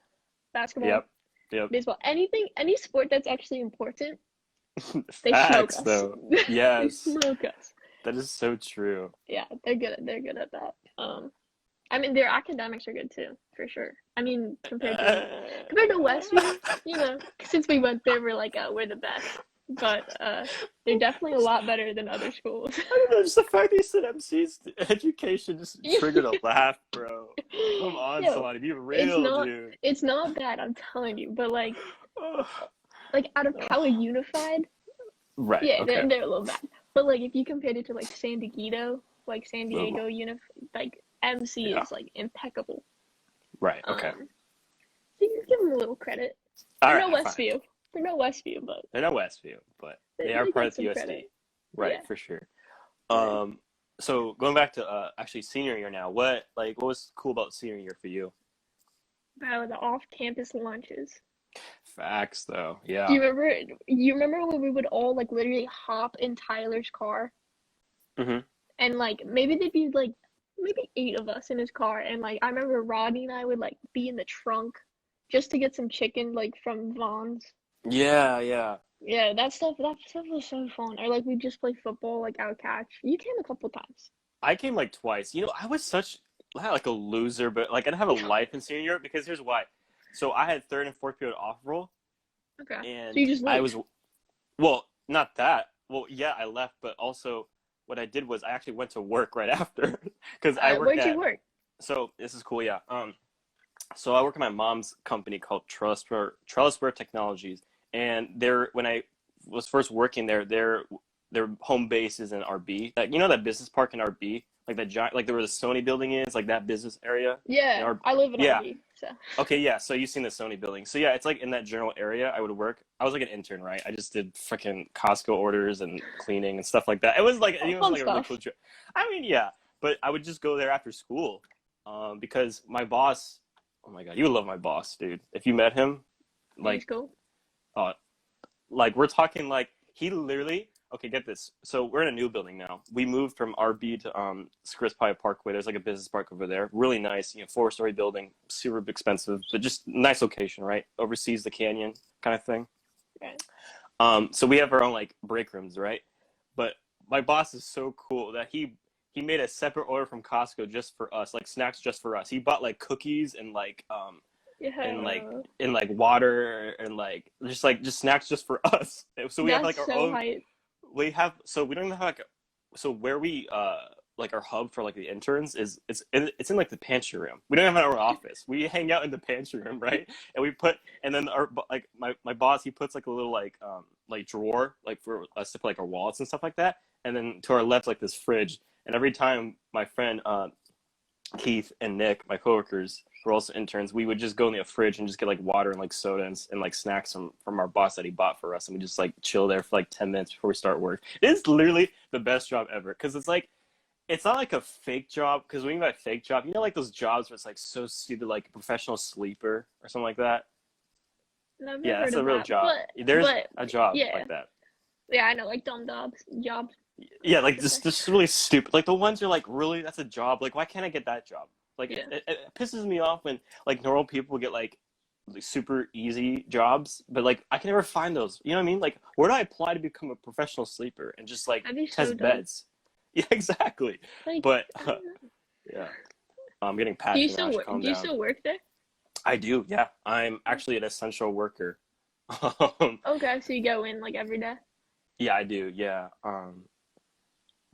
basketball, Yep. Yep. baseball, any sport that's actually important, they smoke Facts, us. though. They Yes, smoke us. that is so true. Yeah, they're good at that. I mean their academics are good too, for sure. I mean compared to Westview, since we went there, we're like, we're the best. But they're definitely a lot better than other schools. I don't know, just the fact that you said MC's education just triggered a laugh, bro. Come on, Yo, Sealani, be real, dude. it's not bad, I'm telling you. But like out of Power Unified, Right, yeah, okay. they're a little bad. But like if you compared it to like San Diego, like San Ooh, Diego like MC yeah, is like impeccable. right, okay. So you give them a little credit. All They're right, no fine. Westview. They're no Westview, but They're not Westview, but they are they part get of the some USD. credit. Right, Yeah. for sure. Right. So going back to actually senior year now, what was cool about senior year for you? Wow, the off-campus lunches. Facts, though. Do Yeah. you remember? You remember when we would all like literally hop in Tyler's car, Hmm. and like maybe there'd be like maybe 8 of us in his car, and like I remember Rodney and I would like be in the trunk just to get some chicken like from Vaughn's. Yeah, yeah. Yeah, that stuff was so fun. Or like we just play football like out catch. You came a couple times. I came like twice. I was not like a loser, but like I didn't have a life in senior year because here's why. So I had third and fourth period off roll, Okay. So you and just I leave. was, well, not that. Well, yeah, I left, but also what I did was I actually went to work right after because I worked Where'd you at. work? So this is cool, yeah. So I work at my mom's company called Trellisware Technologies, and when I was first working there, their home base is in RB. That business park in RB, like that giant, like where the Sony building is, like that business area. In Yeah, I live in Yeah. RB, so. Okay, yeah. So you've seen the Sony building. So yeah, it's like in that general area. I would work. I was like an intern, right? I just did freaking Costco orders and cleaning and stuff like that. It was like Oh, it was fun like a really stuff. cool trip. I mean, yeah, but I would just go there after school, because my boss. Oh my God, you would love my boss, dude. If you met him, He's like, cool. uh, like we're talking like he literally. Okay, get this. So we're in a new building now. We moved from RB to Chris Pike Parkway. There's like a business park over there. Really nice, 4-story building, super expensive, but just nice location, right? Oversees the canyon kind of thing. Okay. So we have our own like break rooms, right? But my boss is so cool that he made a separate order from Costco just for us, like snacks just for us. He bought like cookies and like Yeah. and like water and like just snacks just for us. So we have like That's our so own. hype. We don't even have like where we like our hub for like the interns is it's in like the pantry room. We don't have our office. We hang out in the pantry room, right? And then our like my boss, he puts like a little like drawer like for us to put like our wallets and stuff like that. And then to our left like this fridge. And every time my friend Keith and Nick, my coworkers, who are also interns, we would just go in the fridge and just get like water and like soda and like snacks from our boss that he bought for us, and we just like chill there for like 10 minutes before we start work. It is literally the best job ever because it's not like a fake job. Because when you got a fake job, like those jobs where it's like so stupid, like a professional sleeper or something like that. I've never Yeah, heard that's a of real that. job. There's But a job yeah, like that. yeah, I know, like dumb jobs. Yeah, like Per se. just really stupid. Like the ones you're like, really, that's a job. Like, why can't I get that job? Like Yeah. it pisses me off when like normal people get like like super easy jobs, but like I can never find those. You know what I mean? Like, where do I apply to become a professional sleeper and just like That'd be so test dumb. beds? Yeah, exactly. Like, But I don't know. yeah, I'm getting Do you passionate now. I still should work? calm Do you down. still work there? I do. Yeah, I'm actually an essential worker. Um, Okay, so you go in like every day. yeah, I do. Yeah.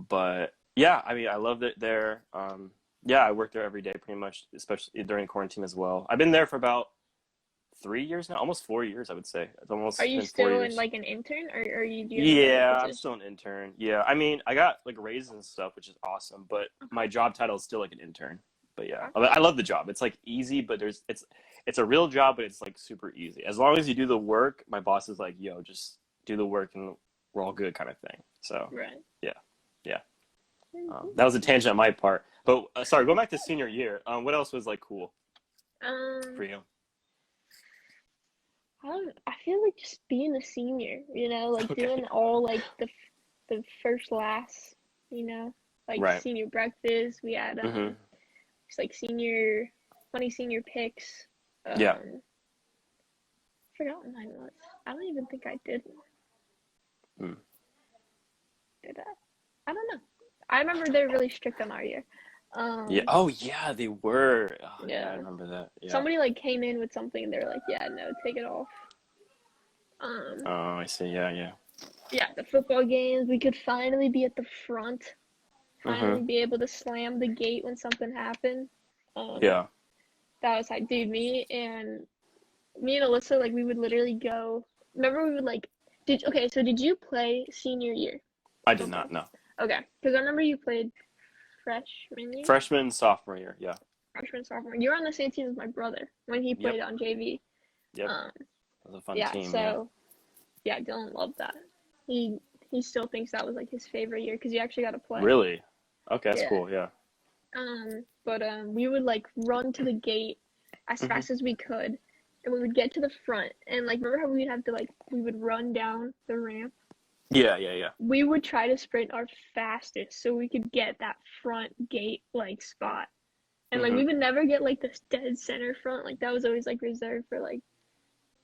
But yeah, I mean, I loved it there. Yeah, I work there every day pretty much, especially during quarantine as well. I've been there for about 3 years now, almost 4 years, I would say. It's Are almost you been four still in years. like an intern, or do you have a better Yeah, I'm position? still an intern. Yeah, I mean, I got like raises and stuff, which is awesome, but Okay, my job title is still like an intern. But yeah, okay. I love the job. It's like easy, but it's a real job, but it's like super easy. As long as you do the work, my boss is like, yo, just do the work and we're all good kind of thing. So Right. yeah, yeah. Mhm. That was a tangent on my part. But sorry, going back to senior year. What else was like cool for Um, you? I feel like just being a senior, like Okay. doing all like the first last, like Right. senior breakfast. We had Hmm. just like funny senior pics. Yeah. Um, forgot what mine was. I don't even think I did one. Mm. Did I? I don't know. I remember they were really strict on our year. Yeah. Um, Oh, yeah, they were. Oh, yeah, I yeah. remember that. Yeah. Somebody like came in with something and they were like, "Yeah, no, take it off." Um, Oh, I see. Yeah, yeah. yeah, the football games, we could finally be at the front, Hmm. finally be able to slam the gate when something happened. Um, Yeah. that was like, dude, me and Alyssa, like we would literally go. Remember, we would like, so did you play senior year I did not football? know. Okay, because I remember you played freshman year, Freshman, sophomore year. Yeah. freshman, sophomore. You were on the same team as my brother when he Yep. played on JV. Yep. Um, It was a fun yeah, team. Yeah. so yeah, Dylan loved that. He he still thinks that was like his favorite year because he actually got to play. Really? Okay, that's Yeah. cool. Yeah. But we would like run to the gate as Hmm. fast as we could, and we would get to the front, and like remember how we'd have to like we would run down the ramp. Yeah, yeah, yeah. We would try to sprint our fastest so we could get that front gate like spot. And like Hmm. we would never get like the dead center front. Like that was always like reserved for like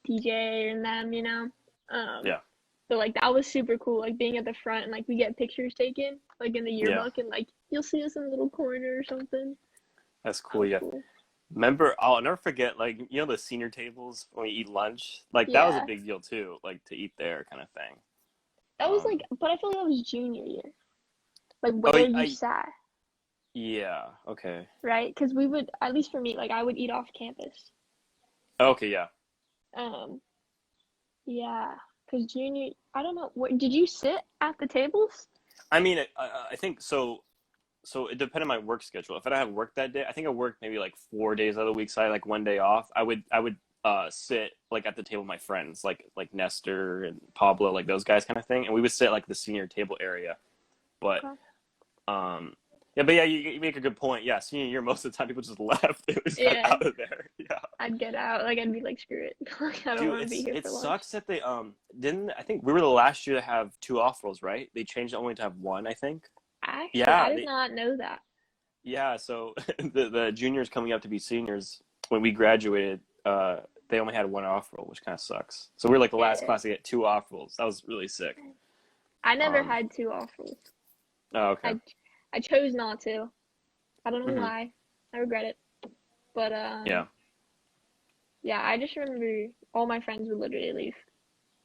DJ and them. Um, Yeah. but like that was super cool, like being at the front and like we get pictures taken like in the Yeah. yearbook and like you'll see us in a little corner or something. That's That cool. was Yeah. cool. Remember, I'll never forget, like, the senior tables when we eat lunch? Like, that was a Yeah. big deal too, like, to eat there kind of thing. That was like, Um, but I feel like that was junior year, like oh, where you sat, yeah, okay. right? Because we would, at least for me, like I would eat off campus. Okay, yeah. Um, yeah, because junior, I don't know, what did you sit at the tables? I mean, I think so. So it depended on my work schedule. If I didn't have work that day, I think I worked maybe like 4 days out of the week, so I had like one day off. I would sit like at the table with my friends, like Nestor and Pablo, like those guys kind of thing, and we would sit like the senior table area. But Okay. yeah, but yeah, you make a good point. Yeah, senior year, most of the time people just left. They just got Yeah, out of there. Yeah. I'd get out, like I'd be like, screw it, like I don't Dude, want to be here it for lunch. sucks that they didn't. I think we were the last year to have two off rolls, right? They changed it only to have one, I think. Actually, I Yeah, did not know that. yeah. So the juniors coming up to be seniors when we graduated, they only had one off roll, which kind of sucks. So we were like the last Yeah, class to get two off rolls. That was really sick. I never Um, had two offers. oh, okay. I chose not to. I don't know Hmm. why. I regret it. But Yeah. yeah, I just remember all my friends would literally leave.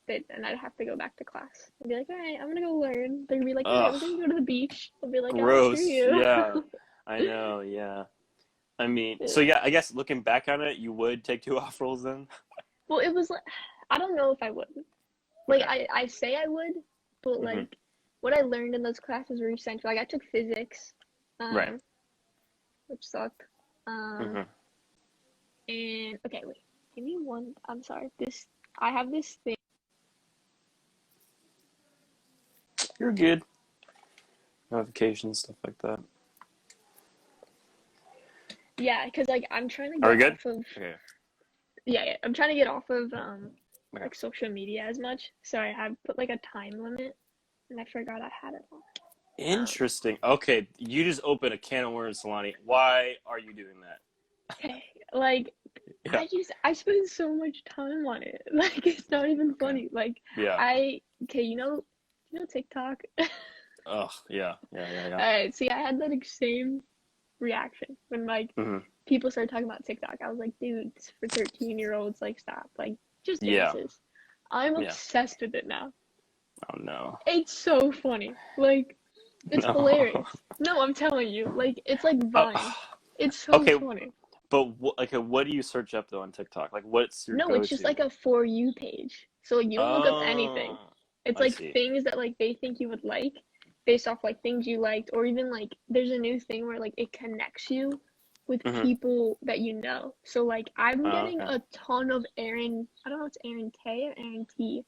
And I'd have to go back to class. I'd be like, all right, I'm gonna go learn. They'd be like, all right, Ugh, we're gonna go to the beach. I'd be like, oh, screw gross. you. Yeah, I know. Yeah. I mean, so Yeah. yeah, I guess looking back on it, you would take two off rolls then. Well, it was like, I don't know if I would. Like, Okay. I say I would, but Hmm. like, what I learned in those classes were essential. Like, I took physics, Right. um, which sucked. Um, Hmm. and okay, wait, give me one. I'm sorry. I have this thing. You're good. Notifications, stuff like that. Yeah, because like I'm trying to Are we get good? off of Okay. yeah, I'm trying to get off of Okay. like social media as much. So I have put like a time limit, and I forgot I had it on. Um, Interesting. Okay, you just opened a can of worms, Sealani. Why are you doing that? Okay, like Yeah. I spend so much time on it. Like it's not even Okay. funny. Like Yeah. I okay, TikTok? Oh, yeah. Yeah. Yeah. Yeah. Alright, see, I had that same reaction when like Hmm. people started talking about TikTok. I was like, dude, it's for 13-year-olds, like stop. Like just Yeah. dances. I'm Yeah. obsessed with it now. Oh no. It's so funny. Like it's No. hilarious. No, I'm telling you. Like it's like Oh, Vine. It's so okay, funny. but what do you search up though on TikTok? Like, what's your No, it's just go-to? like a for you page. So like you don't look up anything. Oh, It's I like see. things that like they think you would like based off like things you liked, or even like there's a new thing where like it connects you with Hmm. people that you know. So like I'm Oh, getting okay. a ton of Erin, I don't know if it's Erin K or Erin T,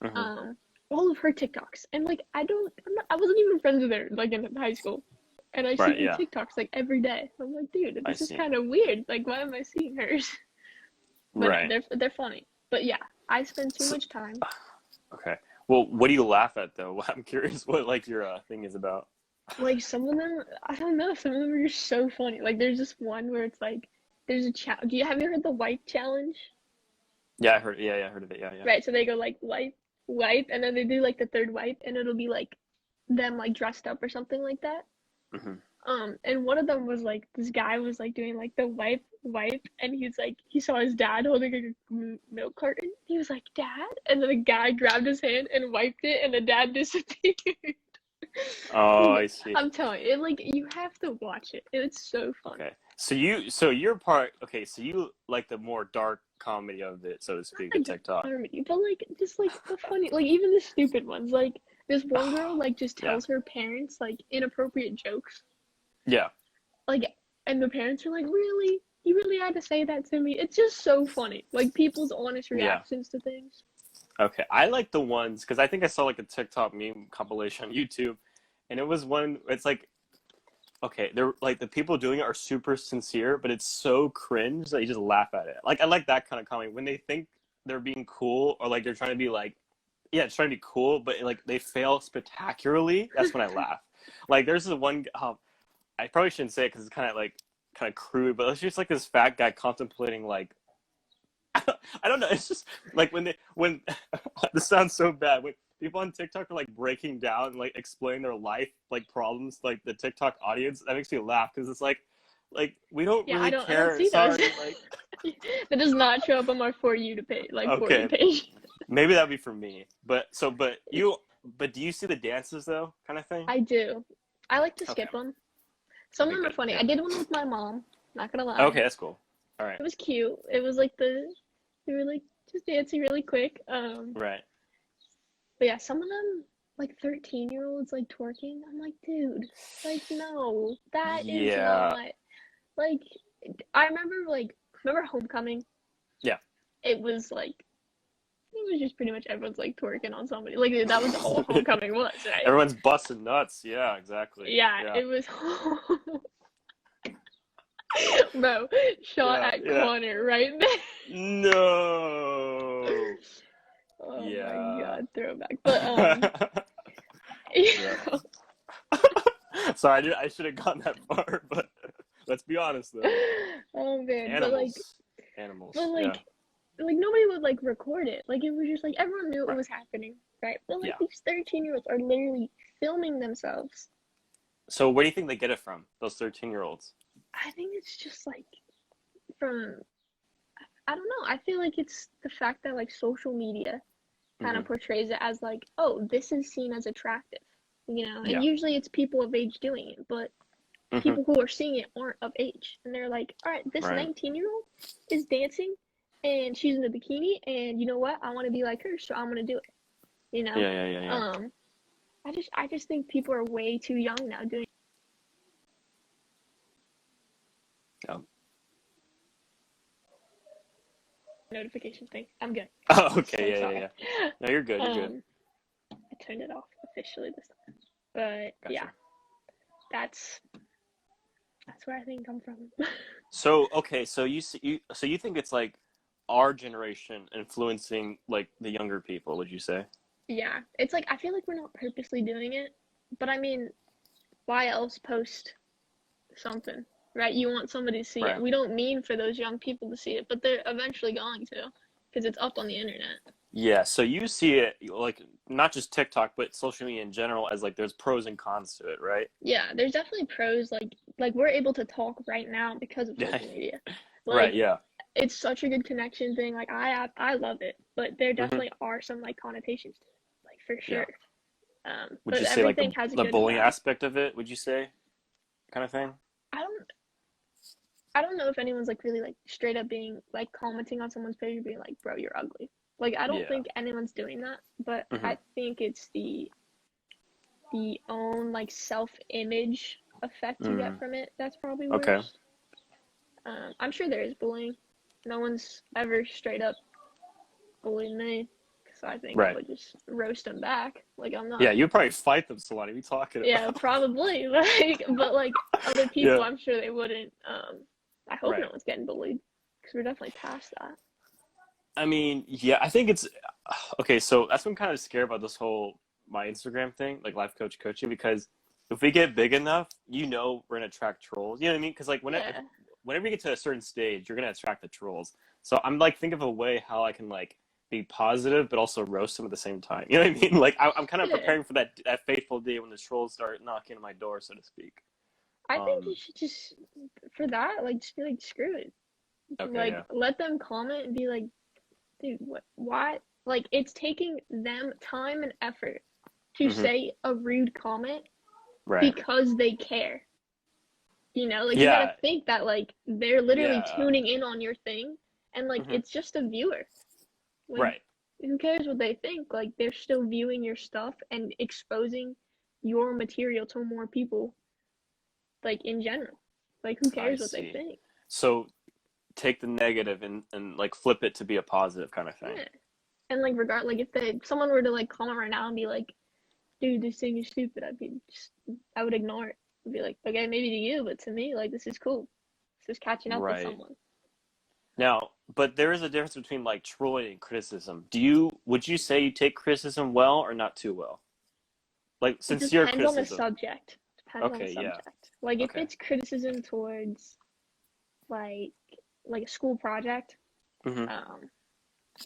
Hmm. um, all of her TikToks. And like I wasn't even friends with her like in high school. And I see Right, her yeah, TikToks like every day. I'm like, dude, I this is see. kind of weird. Like, why am I seeing hers? But no, Right. they're funny. But yeah, I spend too So, much time. okay. Well, what do you laugh at though? I'm curious what like your thing is about. Like some of them, I don't know. Some of them are just so funny. Like there's this one where it's like there's a challenge. Have you heard the wipe challenge? Yeah, I heard. Yeah, yeah, I heard of it. Yeah, yeah. Right. So they go like wipe, wipe, and then they do like the third wipe, and it'll be like them like dressed up or something like that. Hmm. And one of them was like this guy was like doing like the wipe, wipe, and he's like he saw his dad holding like a milk carton. He was like, "Dad," and then the guy grabbed his hand and wiped it, and the dad disappeared. Oh, I see. I'm telling you, like you have to watch it. It's so funny. Okay. So you're part. Okay, so you like the more dark comedy of it, so to Not speak, of like the TikTok. comedy, but like just like the funny, like even the stupid ones. Like this one girl, like just Yeah. tells her parents like inappropriate jokes, Yeah. like, and the parents are like, "Really? You really had to say that to me?" It's just so funny, like people's honest Yeah. reactions to things. Okay. I like the ones because I think I saw like a TikTok meme compilation on YouTube, and it was one. It's like okay, they're like the people doing it are super sincere, but it's so cringe that you just laugh at it. Like I like that kind of comedy when they think they're being cool or like they're trying to be like, yeah, it's trying to be cool, but like they fail spectacularly. That's when I laugh. Like there's this one. I probably shouldn't say it because it's kind of crude, but it's just like this fat guy contemplating like I don't know. It's just like when this sounds so bad. When people on TikTok are like breaking down and like explain their life like problems, like the TikTok audience, that makes me laugh because it's like we don't Yeah, really I don't care. see those. Sorry, like That does not show up on my for you to pay like for you okay, page. maybe that'd be for me. But do you see the dances though, kind of thing? I do. I like to Okay, skip them. Some of okay, them are good. funny. Yeah. I did one with my mom. Not gonna lie. Okay, that's cool. All right, It was cute. It was like we were like just dancing really quick. right. But yeah, some of them like 13-year-olds like twerking. I'm like, dude, like no, that is Yeah, not like. I remember remember homecoming. yeah. It was like it was just pretty much everyone's like twerking on somebody. Like that was all homecoming was, right? Everyone's busting nuts. Yeah, exactly. Yeah, Yeah, it was. Bro, shot yeah, at yeah. Connor right there. No. Oh my Yeah. god, throwback. But Yeah. Sorry, I should have gone that far, but let's be honest though. oh man, Animals. but Animals. Yeah. like nobody would like record it. Like it was just like everyone knew it Right. was happening, right? But like Yeah. these 13-year-olds are literally filming themselves. So where do you think they get it from? Those 13-year-olds? I think it's just like from I don't know. I feel like it's the fact that like social media kind of Mm-hmm. portrays it as like, oh, this is seen as attractive, you know? And Yeah. usually it's people of age doing it, but Mm-hmm. people who are seeing it aren't of age. And they're like, all right, this Right. 19-year-old is dancing and she's in a bikini and you know what? I want to be like her, so I'm going to do it. You know? Yeah, yeah, yeah, yeah. Um I just think people are way too young now doing Yeah. notification thing. I'm good. Oh, I'm okay. so Yeah, yeah, sorry. yeah. No, you're good. You're good. I turned it off officially this time. But yeah, Gotcha. that's where I think I'm from. So, okay, so so you think it's like our generation influencing like the younger people, would you say? Yeah, it's like I feel like we're not purposely doing it, but I mean, why else post something? right? You want somebody to see it. Right. We don't mean for those young people to see it, but they're eventually going to, because it's up on the internet. Yeah, so you see it like not just TikTok, but social media in general as like there's pros and cons to it, right? Yeah, there's definitely pros. Like we're able to talk right now because of Yeah. social media. Right, Like yeah. it's such a good connection thing. Like I love it, but there Hmm. definitely are some like connotations to it, like for Yeah. sure. Would But you say like everything has a the good and bullying bad. aspect of it, would you say? Kind of thing? I don't I don't know if anyone's like really like straight up being like commenting on someone's page being like, bro, you're ugly. Like I don't Yeah. think anyone's doing that, but Hmm. I think it's the own like self-image effect you get Mm. from it that's probably Okay. worse. I'm sure there is bullying. No one's ever straight up bullied me because I think I Right. would just roast them back. Like I'm Yeah, not. you'd probably fight them, Solani. What are you talking Yeah, about? probably. Like, but like other people, Yeah. I'm sure they wouldn't. I hope no Right. one's getting bullied because we're definitely past that. I mean, yeah, I think it's okay. So that's what I'm kind of scared about this whole my Instagram thing, like life coach coaching, because if we get big enough, we're gonna attract trolls. You know what I mean? Because like Yeah, whenever you get to a certain stage, you're gonna attract the trolls. So I'm like, think of a way how I can like be positive, but also roast them at the same time. You know what I mean? Like I'm kind of yeah. preparing for that fateful day when the trolls start knocking on my door, so to speak. I think you Um. should just for that, like, just be like, screw it. Okay. Like, Yeah. let them comment and be like, dude, what? Why? Like, it's taking them time and effort to Hmm. say a rude comment Right. because they care. Like you gotta Yeah. think that like they're literally Yeah. tuning in on your thing and like Hmm. it's just a viewer. Like Right. who cares what they think? Like they're still viewing your stuff and exposing your material to more people, like in general. Like who I cares what they see. think? So take the negative and like flip it to be a positive kind of thing. Yeah. And like like if someone were to like comment right now and be like, dude, this thing is stupid, I would ignore it. I'd be like, okay, maybe to you, but to me, like this is cool. This is catching up with Right. someone. Now, but there is a difference between like trolling and criticism. Would you say you take criticism well or not too well? Like It sincere depends on the criticism. subject. Depends on the Okay, yeah. subject. Like if Okay. it's criticism towards like like a school project, Hmm. um,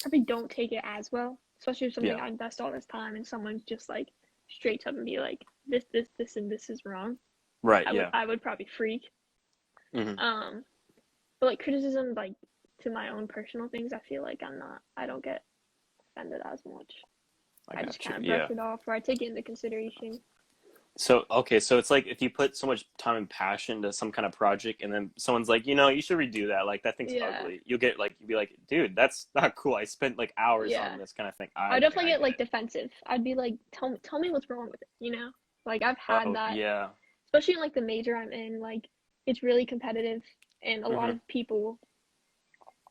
probably don't take it as well. Especially if something Yeah. I invest all this time and someone's just like straight up and be like, this, and this is wrong. Right, I would yeah. I would probably freak. Hmm. Um, but like criticism like to my own personal things, I don't get offended as much. I I just got you. kind of brush Yeah. it off or I take it into consideration. So, okay, so it's like if you put so much time and passion to some kind of project and then someone's like, you should redo that. Like that thing's Yeah. ugly. You'll be like, dude, that's not cool. I spent like hours on Yeah. this kind of thing. I Okay, definitely I get get like it. defensive. I'd be like, tell me what's wrong with it. Like I've had Oh, that, yeah. especially in like the major I'm in. Like it's really competitive, and a lot Hmm. of people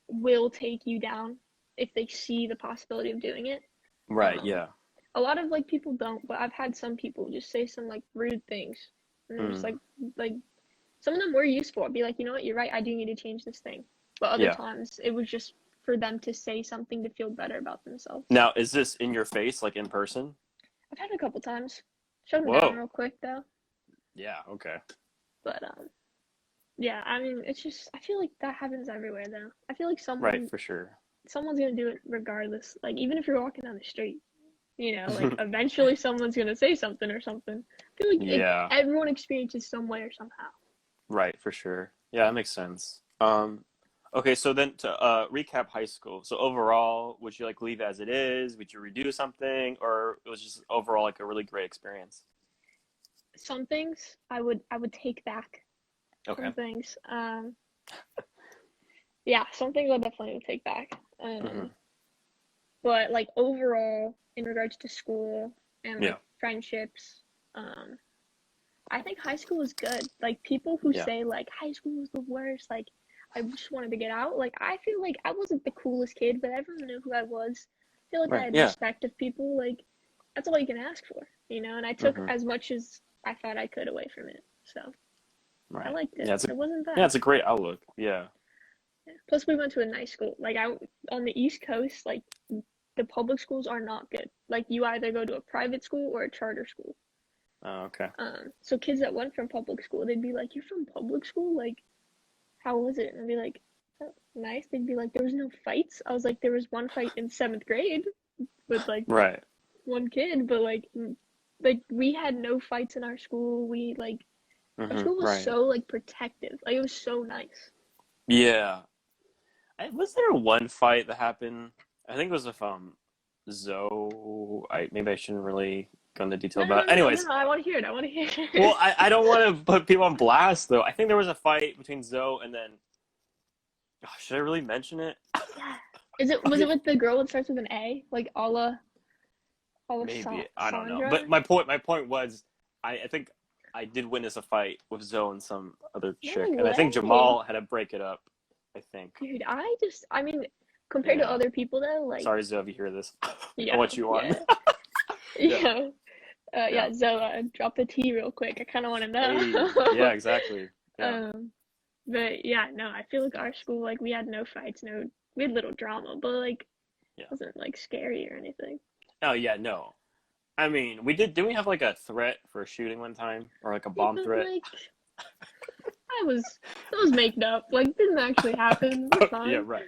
will take you down if they see the possibility of doing it. Right, Um, yeah. a lot of like people don't, but I've had some people just say some like rude things, and I'm just Mm, like some of them were useful. I'd be like, you know what, you're right. I do need to change this thing. But other yeah. times it was just for them to say something to feel better about themselves. Now, is this in your face, like in person? I've had it a couple times. Shut them down Whoa. real quick though. Yeah, okay. But yeah, I mean, it's just I feel like that happens everywhere though. I feel like Right, for sure. someone's gonna do it regardless. Like even if you're walking down the street, like eventually someone's gonna say something or something. I feel like Yeah, everyone experiences some way or somehow. right, for sure. Yeah, that makes sense. Okay, so then to recap high school. So overall, would you like leave as it is? Would you redo something, or it was just overall like a really great experience? Some things I would take back. Okay. Some things, yeah, some things I definitely would take back. Hmm. But like overall, in regards to school and like Yeah, friendships, um, I think high school was good. Like people who yeah. say like high school was the worst, like I just wanted to get out. Like I feel like I wasn't the coolest kid, but everyone knew who I was. I feel like I Right. had Yeah. respect of people. Like that's all you can ask for. And I took Hmm. as much as I thought I could away from it. So I Right. liked it. Yeah, It wasn't it's bad. a great outlook. Yeah. Yeah. Plus we went to a nice school. Like on the East Coast, like the public schools are not good. Like you either go to a private school or a charter school. Oh, okay. So kids that went from public school, they'd be like, "You're from public school? Like, how was it?" And I'd be like, "Oh, nice." They'd be like, "There was no fights." I was like, "There was one fight in seventh grade with like Right. one kid, but like we had no fights in our school. Our school was Right. so like protective. Like it was so nice." Yeah. Was there one fight that happened? I think it was with Zoe. Maybe I shouldn't really go into detail No, no, no, about. no, no, no, Anyways, no. I want to hear it. I want to hear well, it. I don't want to put people on blast though. I think there was a fight between Zoe and then. Oh, should I really mention it? Yeah. Was it Okay, with the girl that starts with an A? Like maybe I don't know. Sandra? But my point was, I think I did witness a fight with Zoe and some other No chick, and I think way. Jamal had to break it up. I think. Dude, I mean, compared to Yeah. other people though, like, Sorry, Zoe, if you hear this. I yeah, want you on. yeah, Yeah. yeah. Yeah. Yeah, Zoa, drop the T real quick. I kind of want to Hey. Yeah. know. Exactly. Yeah. um, but yeah, no, I feel like our school, like, we had no fights, we had little drama, but like, Yeah. it wasn't like scary or anything. Oh yeah. No. I mean, we did. Didn't we have like a threat for a shooting one time, or like a Yeah, bomb but threat? like, that was made up. Like, didn't actually happen. We're Yeah. fine. Right.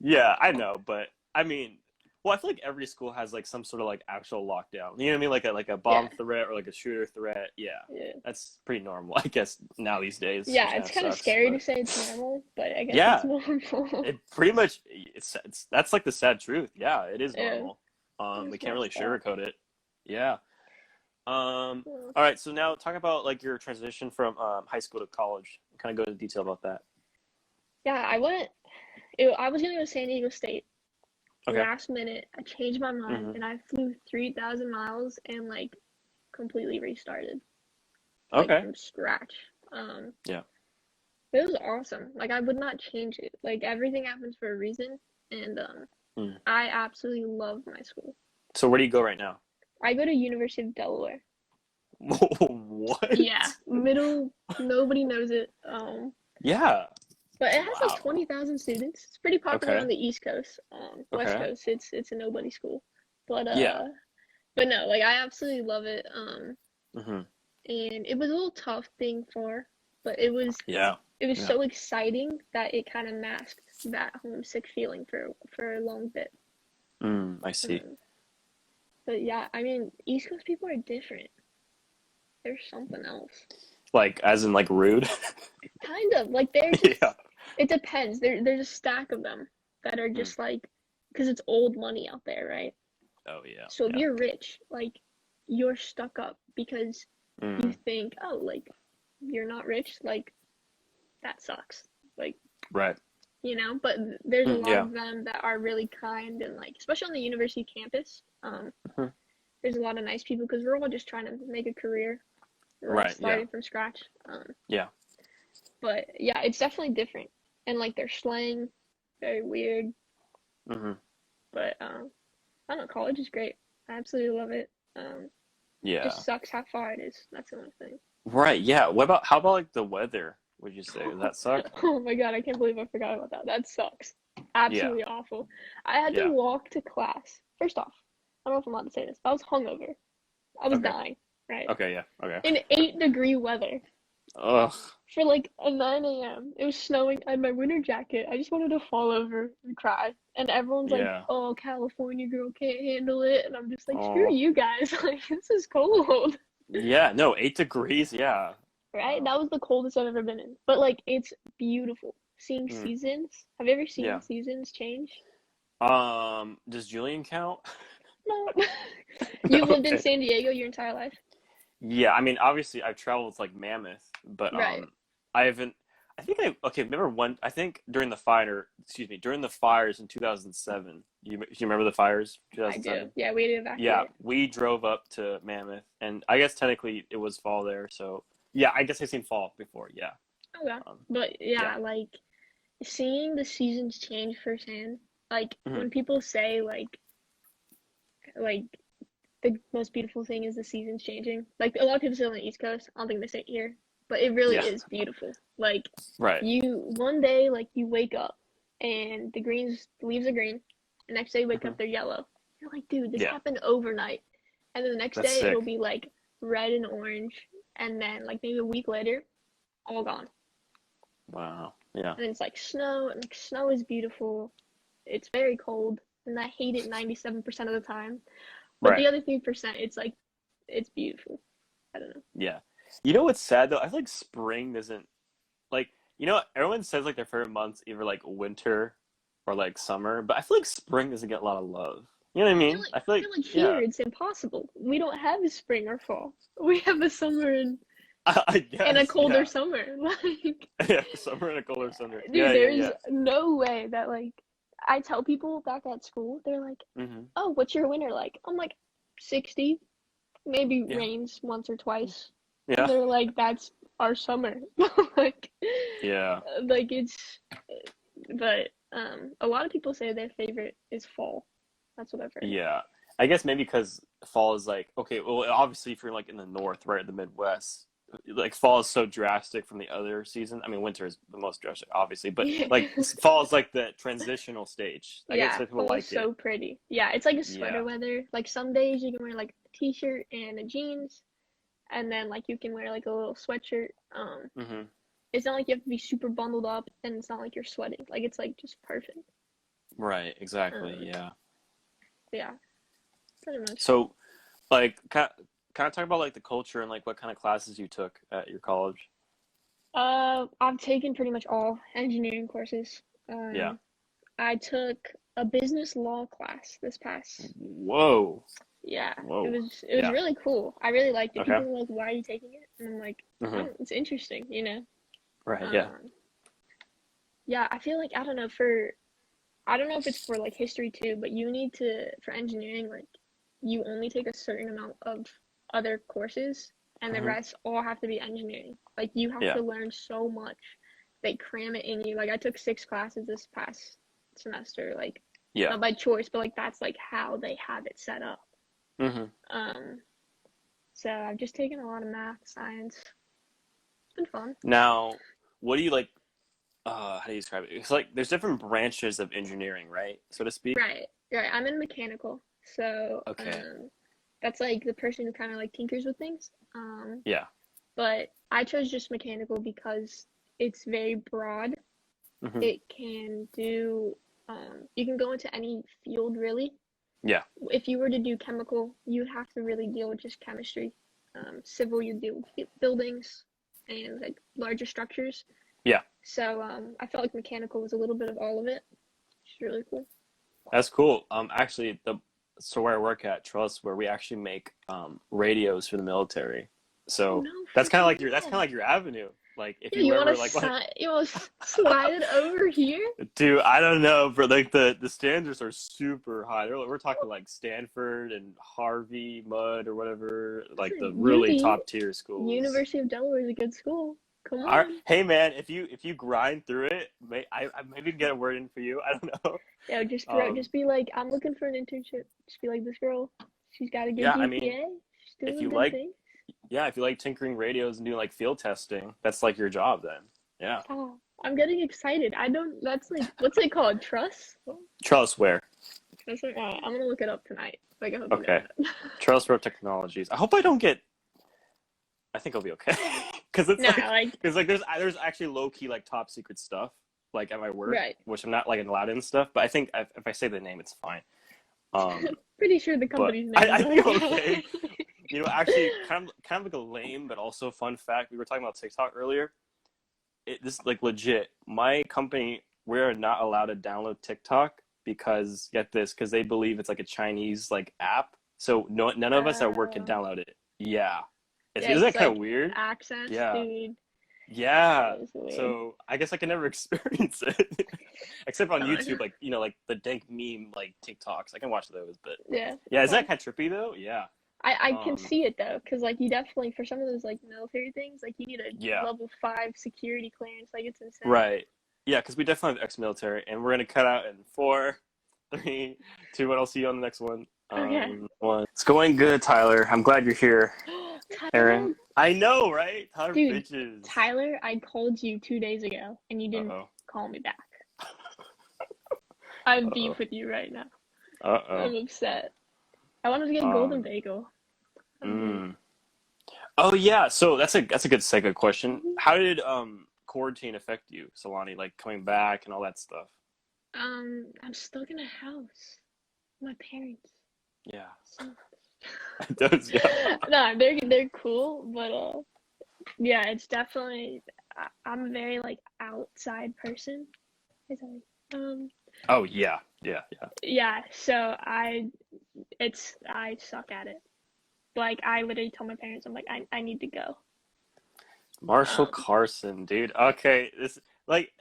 Yeah. I know, but I mean, well, I feel like every school has like some sort of like actual lockdown. You know what I mean? Like a Yeah, bomb threat or like a shooter threat. Yeah. yeah. That's pretty normal, I guess, now these days, which Yeah, kind it's of kind of sucks. scary to But say it's normal, but I guess it's yeah, normal. it pretty much it's that's like the sad truth. Yeah, it is Yeah, normal. We it's can't really messed up. sugarcoat it. Yeah. Yeah. All right. So now talk about like your transition from high school to college. Kind of go into detail about that. Yeah, I was gonna go to San Diego State. Okay. Last minute, I changed my mind hmm and I flew 3,000 miles and like completely restarted, like Okay. from scratch. Um, Yeah. it was awesome. Like I would not change it. Like everything happens for a reason, and Mm. I absolutely love my school. So where do you go right now? I go to University of Delaware. Yeah, What? middle. Nobody knows it. Yeah. But it has like Wow. 20,000 students. It's pretty popular on Okay. the East Coast. West Okay. Coast, it's a nobody school. But Yeah. uh, but no, like I absolutely love it. hmm And it was a little tough being far, but Yeah. it was Yeah. so exciting that it kind of masked that homesick feeling for a long bit. I see. Um, but yeah, I mean, East Coast people are different. They're something else. Like as in like rude. Kind of like they're Yeah. just. It depends. There's a stack of them that are Mm. just like, because it's old money out there, right? Oh yeah. So if Yeah. you're rich, like you're stuck up because you Mm. think, oh, like you're not rich, like that sucks. Like, Right. but there's a lot Yeah. of them that are really kind and like, especially on the university campus, Mhm. there's a lot of nice people because we're all just trying to make a career. We're all Right. Yeah. starting from scratch. Yeah. But yeah, it's definitely different. And like their slang, very weird. hmm But I don't know, college is great. I absolutely love it. Yeah. Just sucks how far it is. That's the only thing. Right. Yeah. How about like the weather? Would you say does that suck? Oh my God, I can't believe I forgot about that. That sucks. Yeah. Absolutely awful. I had to Yeah. walk to class. First off, I don't know if I'm allowed to say this, but I was hungover. I was Okay. dying, right? Okay. Yeah. Okay. In 8-degree weather Ugh. for like a 9 a.m. It was snowing. I had my winter jacket. I just wanted to fall over and cry. And everyone's like, Yeah. "Oh, California girl can't handle it." And I'm just like, "Screw Oh. you guys. Like, this is cold." Yeah. No. 8 degrees. Yeah. Right? Wow. That was the coldest I've ever been in. But like it's beautiful. Seeing Mm. seasons. Have you ever seen Yeah. seasons change? Does Julian count? No. You lived in Okay. San Diego your entire life? Yeah. I mean, obviously, I've traveled to like Mammoth, but Right. I haven't. I think okay. Remember one? I think during the fires in 2007. You remember the fires? I do. 2007. Yeah, we had to Yeah, evacuate. we drove up to Mammoth, and I guess technically it was fall there. So yeah, I guess I've seen fall before. Yeah. Okay. Um, But yeah. yeah, like seeing the seasons change firsthand, like hmm when people say like the most beautiful thing is the seasons changing. Like a lot of people say on the East Coast, I don't think they say it here, but it really Yeah. is beautiful. Like Right. you one day like you wake up and the leaves are green. The next day you wake hmm up they're yellow. You're like, dude, this Yeah. happened overnight. And then the next That's day it'll sick. be like red and orange, and then like maybe a week later, all gone. Wow. Yeah. And it's like snow, and like snow is beautiful. It's very cold, and I hate it 97% of the time. But Right. the other 3%, it's like it's beautiful. I don't know. Yeah. You know what's sad though? I feel like spring doesn't like everyone says like their favorite months either like winter or like summer, but I feel like spring doesn't get a lot of love. You know what I mean? I feel I like feel like yeah. here it's impossible. We don't have a spring or fall. We have a summer I and a guess, colder yeah. summer. Like, Yeah, summer and a colder summer. Yeah, dude, yeah, there's yeah. no way that like I tell people back at school, they're like, Mhm. "Oh, what's your winter like?" I'm like, 60, maybe Yeah. rains once or twice. And Yeah. they're like, "That's our summer." Like, Yeah. like it's, but a lot of people say their favorite is fall. That's what I've heard. Yeah. I guess maybe because fall is like okay, well obviously if you're like in the north, right, in the Midwest, like fall is so drastic from the other season. I mean winter is the most drastic, obviously, but like fall is like the transitional stage. I guess Yeah, some people fall's like it. so pretty. Yeah, it's like a sweater Yeah. weather. Like some days you can wear like a t-shirt and a jeans, and then like you can wear like a little sweatshirt. Mhm. It's not like you have to be super bundled up, and it's not like you're sweating. Like it's like just perfect. Right, exactly. Um, Yeah. yeah, pretty much. So, like, kind of talk about like the culture and like what kind of classes you took at your college. I've taken pretty much all engineering courses. Yeah. I took a business law class this past. Whoa. Yeah, Whoa. it was Yeah. really cool. I really liked it. Okay. People were like, "Why are you taking it?" And I'm like, Hmm. "Oh, it's interesting, you know." Right. Yeah. Um, yeah, I feel like I don't know if it's for like history too, but you need to for engineering like you only take a certain amount of other courses and the Hmm. rest all have to be engineering. Like you have Yeah. to learn so much. They cram it in you. Like I took 6 classes this past semester, like Yeah. not by choice, but like that's like how they have it set up. Hmm. Um, so I've just taken a lot of math, science. It's been fun. Now, what do you like? How do you describe it? It's like there's different branches of engineering, right, so to speak. Right, right. I'm in mechanical, so Okay. that's like the person who kind of like tinkers with things. Yeah. But I chose just mechanical because it's very broad. Hmm. It can do, you can go into any field really. Yeah. If you were to do chemical, you'd have to really deal with just chemistry. Civil, you deal with buildings and like larger structures. Yeah. So I felt like mechanical was a little bit of all of it. It's really cool. That's cool. Actually, so where I work at Trust, where we actually make radios for the military. Oh So no, that's kind of freaking like yeah. your avenue. Like if Yeah, you you want ever to like want you want to slide it over here? dude, I don't know, but like the standards are super high. We're talking like Stanford and Harvey Mudd or whatever, like the Listen, really uni, top tier schools. University of Delaware is a good school. Come Our, on. hey man, if you grind through it, I maybe get a word in for you. I don't know. Yeah, just be like, I'm looking for an internship. Just be like, this girl, she's got a good Yeah, I mean, GPA. She's if doing you good like things. yeah, if you like tinkering radios and doing like field testing, that's like your job then. Yeah. Oh, I'm getting excited. I don't. That's like, what's it called? Trust? Trellisware. That's like, I'm gonna look it up tonight. Like, I hope you know Okay. that. Trellisware Technologies. I hope I don't get. I think I'll be okay. Because it's Nah, like, like, because like there's actually low key like top secret stuff like at my work, right. which I'm not like allowed in stuff. But I think if I say the name, it's fine. Pretty sure the But company's name I is think I'm okay. okay. Actually, kind of like a lame but also fun fact. We were talking about TikTok earlier. This like legit. My company, we're not allowed to download TikTok because get this, because they believe it's like a Chinese like app. So none of us at work can Uh, download it. Yeah, yeah, isn't that it's kind of like weird? accents, Yeah, dude. yeah. That is weird. So I guess I can never experience it, except on Fine. YouTube, like like the dank meme like TikToks. I can watch those, but Yeah, yeah, is that fine. kind of trippy though? Yeah. I can Um. see it though, because like you definitely for some of those like military things, like you need a Yeah. level 5 security clearance. Like it's insane. Right. Yeah, because we definitely have ex-military, and we're gonna cut out in four, three, two. What? I'll see you on the next one. Okay. One. It's going good, Tyler. I'm glad you're here, Tyler, Aaron. I know, right? Tyler dude, bitches. Tyler, I called you 2 days ago and you Uh didn't oh. call me back. I have Uh oh. beef with you right now. Uh oh. I'm upset. I wanted to get Golden Um. Bagel. I'm hurt. Mm. Oh yeah, so that's a good segue question. How did quarantine affect you, Sealani? Like coming back and all that stuff. I'm stuck in a house. My parents. Yeah, So it does. Yeah. no, they're cool, but yeah, it's definitely I'm a very like outside person. Is that Oh yeah, yeah, yeah. yeah, so I suck at it. Like I literally told my parents, I'm like I need to go. Marshall Um, Carson, dude. Okay, this like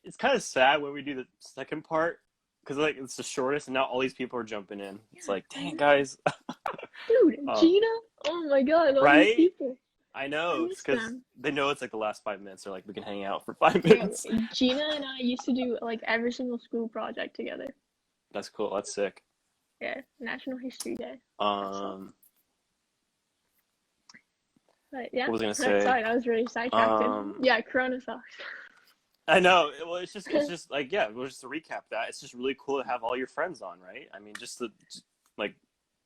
it's kind of sad when we do the second part because like it's the shortest, and now all these people are jumping in. It's yeah, like, I dang know. guys, Dude, uh, Gina. Oh my God, all these right? people. I I know it's miss because them. they know it's like the last 5 minutes. They're like, we can hang out for five Bro, minutes. Gina and I used to do like every single school project together. That's cool. That's sick. Yeah, National History Day. That sucks. Um, But yeah, what was I gonna say? sorry, that was really sidetracked. Um, Yeah, Corona sucks. I know. Well, it's just like yeah. Well, just to recap that, it's just really cool to have all your friends on, right? I mean, just like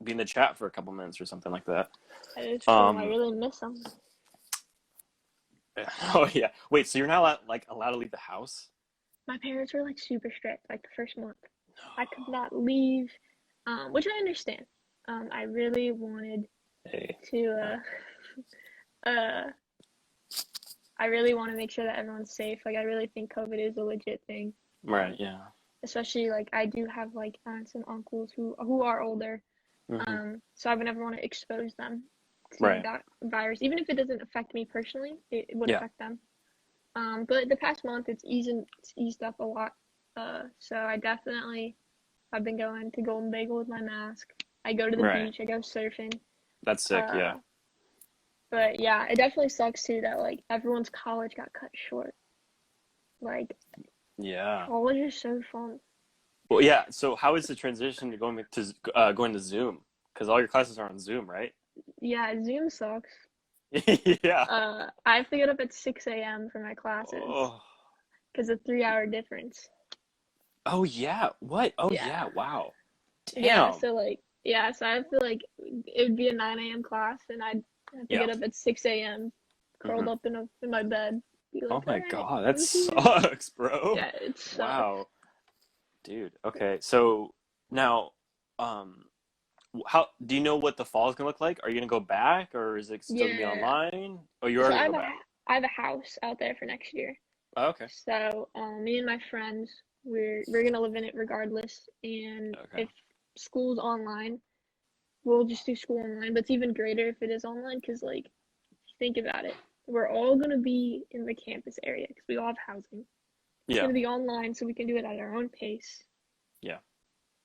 be in the chat for a couple minutes or something like that. That is true. I Um, really miss them. oh yeah. Wait, so you're not allowed to leave the house? My parents were like super strict, like the first month. I could not leave, which I understand. I really wanted Hey. to, uh, I really want to make sure that everyone's safe. Like, I really think COVID is a legit thing. Right. Yeah. Especially like I do have like aunts and uncles who are older. Hmm. So I would never want to expose them to Right. that virus, even if it doesn't affect me personally. It would Yeah. affect them. But the past month it's eased up a lot. So I've been going to Golden Bagel with my mask. I go to the Right. beach. I go surfing. That's sick. Uh, Yeah. but yeah, it definitely sucks too that like everyone's college got cut short. Like Yeah. college is so fun. Well, yeah. So how is the transition to going to Zoom? Because all your classes are on Zoom, right? Yeah, Zoom sucks. Yeah. I have to get up at 6 a.m. for my classes Oh. because of 3 hour difference. Oh yeah. What? Oh Yeah. yeah. Wow. Yeah, Damn. so like yeah, so I have to like it would be a 9 a.m. class and I'd have to Yeah. get up at 6 a.m. curled Hmm. up in my bed. Be Oh like, all my right, God, that I'm here. sucks, bro. Yeah, it sucks. Wow, dude. Okay, so now, um, how do you know what the fall is gonna look like? Are you gonna go back, or is it still gonna be Yeah. online? Oh, you are So gonna go back. I have a house out there for next year. Oh, okay. So me and my friends we're gonna live in it regardless. And Okay. if school's online, we'll just do school online. But it's even greater if it is online because like think about it. We're all gonna be in the campus area because we all have housing. It's Yeah. gonna be online, so we can do it at our own pace, Yeah.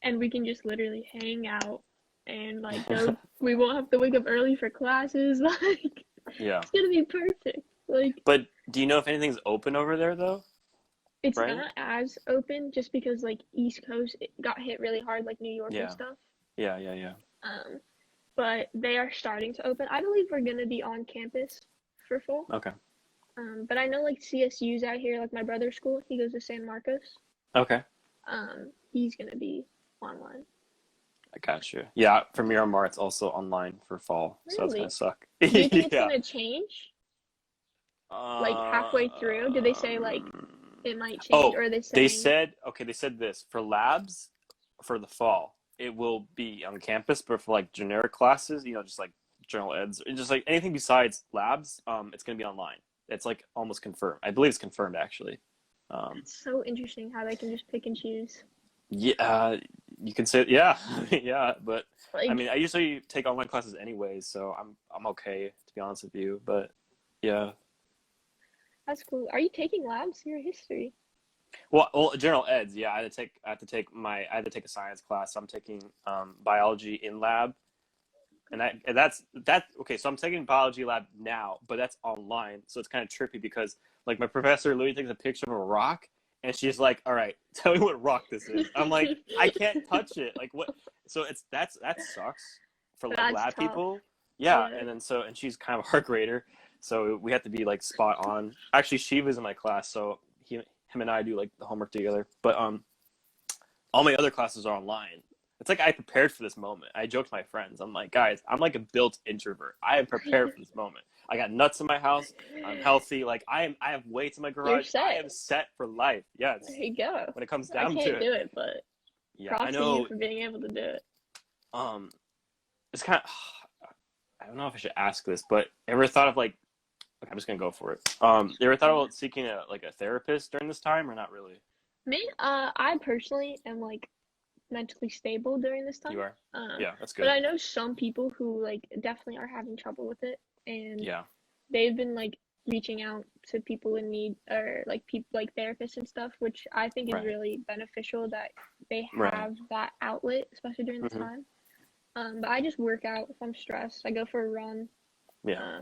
and we can just literally hang out and like go. We won't have to wake up early for classes. Like Yeah. it's gonna be perfect. Like But do you know if anything's open over there though? it's Right? not as open just because like East Coast it got hit really hard, like New York and Yeah. stuff. Yeah. Yeah. Yeah. Um, but they are starting to open. I believe we're gonna be on campus for fall. Okay. But I know like CSU's out here, like my brother's school. He goes to San Marcos. Okay. He's gonna be online. I got you. Yeah. For Miramar, it's also online for fall, so that's gonna Really? suck. Do you think it's Yeah. gonna change? Like halfway through? Did they say like Um, it might change, oh, or are they they saying said okay. They said this for labs for the fall. It will be on campus, but for like generic classes, just like general eds, just like anything besides labs, it's gonna be online. It's like almost confirmed. I believe it's confirmed actually. Um, that's so interesting how they can just pick and choose? yeah, you can say yeah, yeah. But I Like mean, I usually take online classes anyways, so I'm okay to be honest with you. But yeah. that's cool. Are you taking labs? Your history. Well, general eds, yeah. I had to take a science class. So I'm taking biology in lab, and that's okay. So I'm taking biology lab now, but that's online, so it's kind of trippy because like my professor literally takes a picture of a rock, and she's like, "All right, tell me what rock this is." I'm like, "I can't touch it." Like what? So that sucks for like That's lab tough. people. Yeah, Yeah. and she's kind of our grader, so we have to be like spot on. Actually, she was in my class, so him and I do like the homework together. But all my other classes are online. It's like I prepared for this moment. I joked to my friends. I'm like, guys, I'm like a built introvert. I am prepared for this moment. I got nuts in my house. I'm healthy. Like I have weights in my You're garage. I set. am set for life. There Yes. you go. When it comes I down to can't it. do it, but Yeah, I props to you know. for being able to do it. It's kind of. I don't know if I should ask this, but ever thought of like? Okay, I'm just gonna go for it. You ever thought about seeking a therapist during this time, or not really? Me, I personally am like mentally stable during this time. You are. Yeah, that's But good. I know some people who like definitely are having trouble with it, and Yeah. they've been like reaching out to people in need or like people like therapists and stuff, which I think is Right. really beneficial that they Right. have that outlet, especially during this time. But I just work out if I'm stressed. I go for a run. Yeah.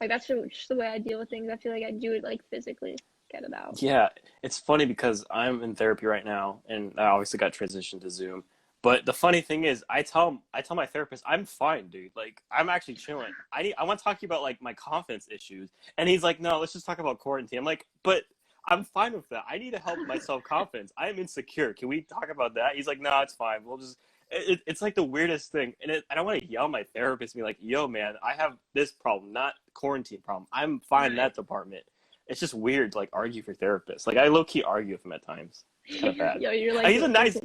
Like that's just the way I deal with things. I feel like I do it like physically, get it out. Yeah, it's funny because I'm in therapy right now, and I obviously got transitioned to Zoom. But the funny thing is, I tell my therapist, I'm fine, dude. Like, I'm actually chilling. I want to talk to you about like my confidence issues, and he's like, no, let's just talk about quarantine. I'm like, but I'm fine with that. I need to help my self confidence. I am insecure. Can we talk about that? He's like, no, it's fine. We'll just. It's like the weirdest thing, and I don't want to yell at my therapist and be like, yo, man, I have this problem, not quarantine problem. I'm fine in that department. It's just weird to like argue for therapists. Like I low key argue with him at times. It's kind of bad. Yo, you're like He's a nice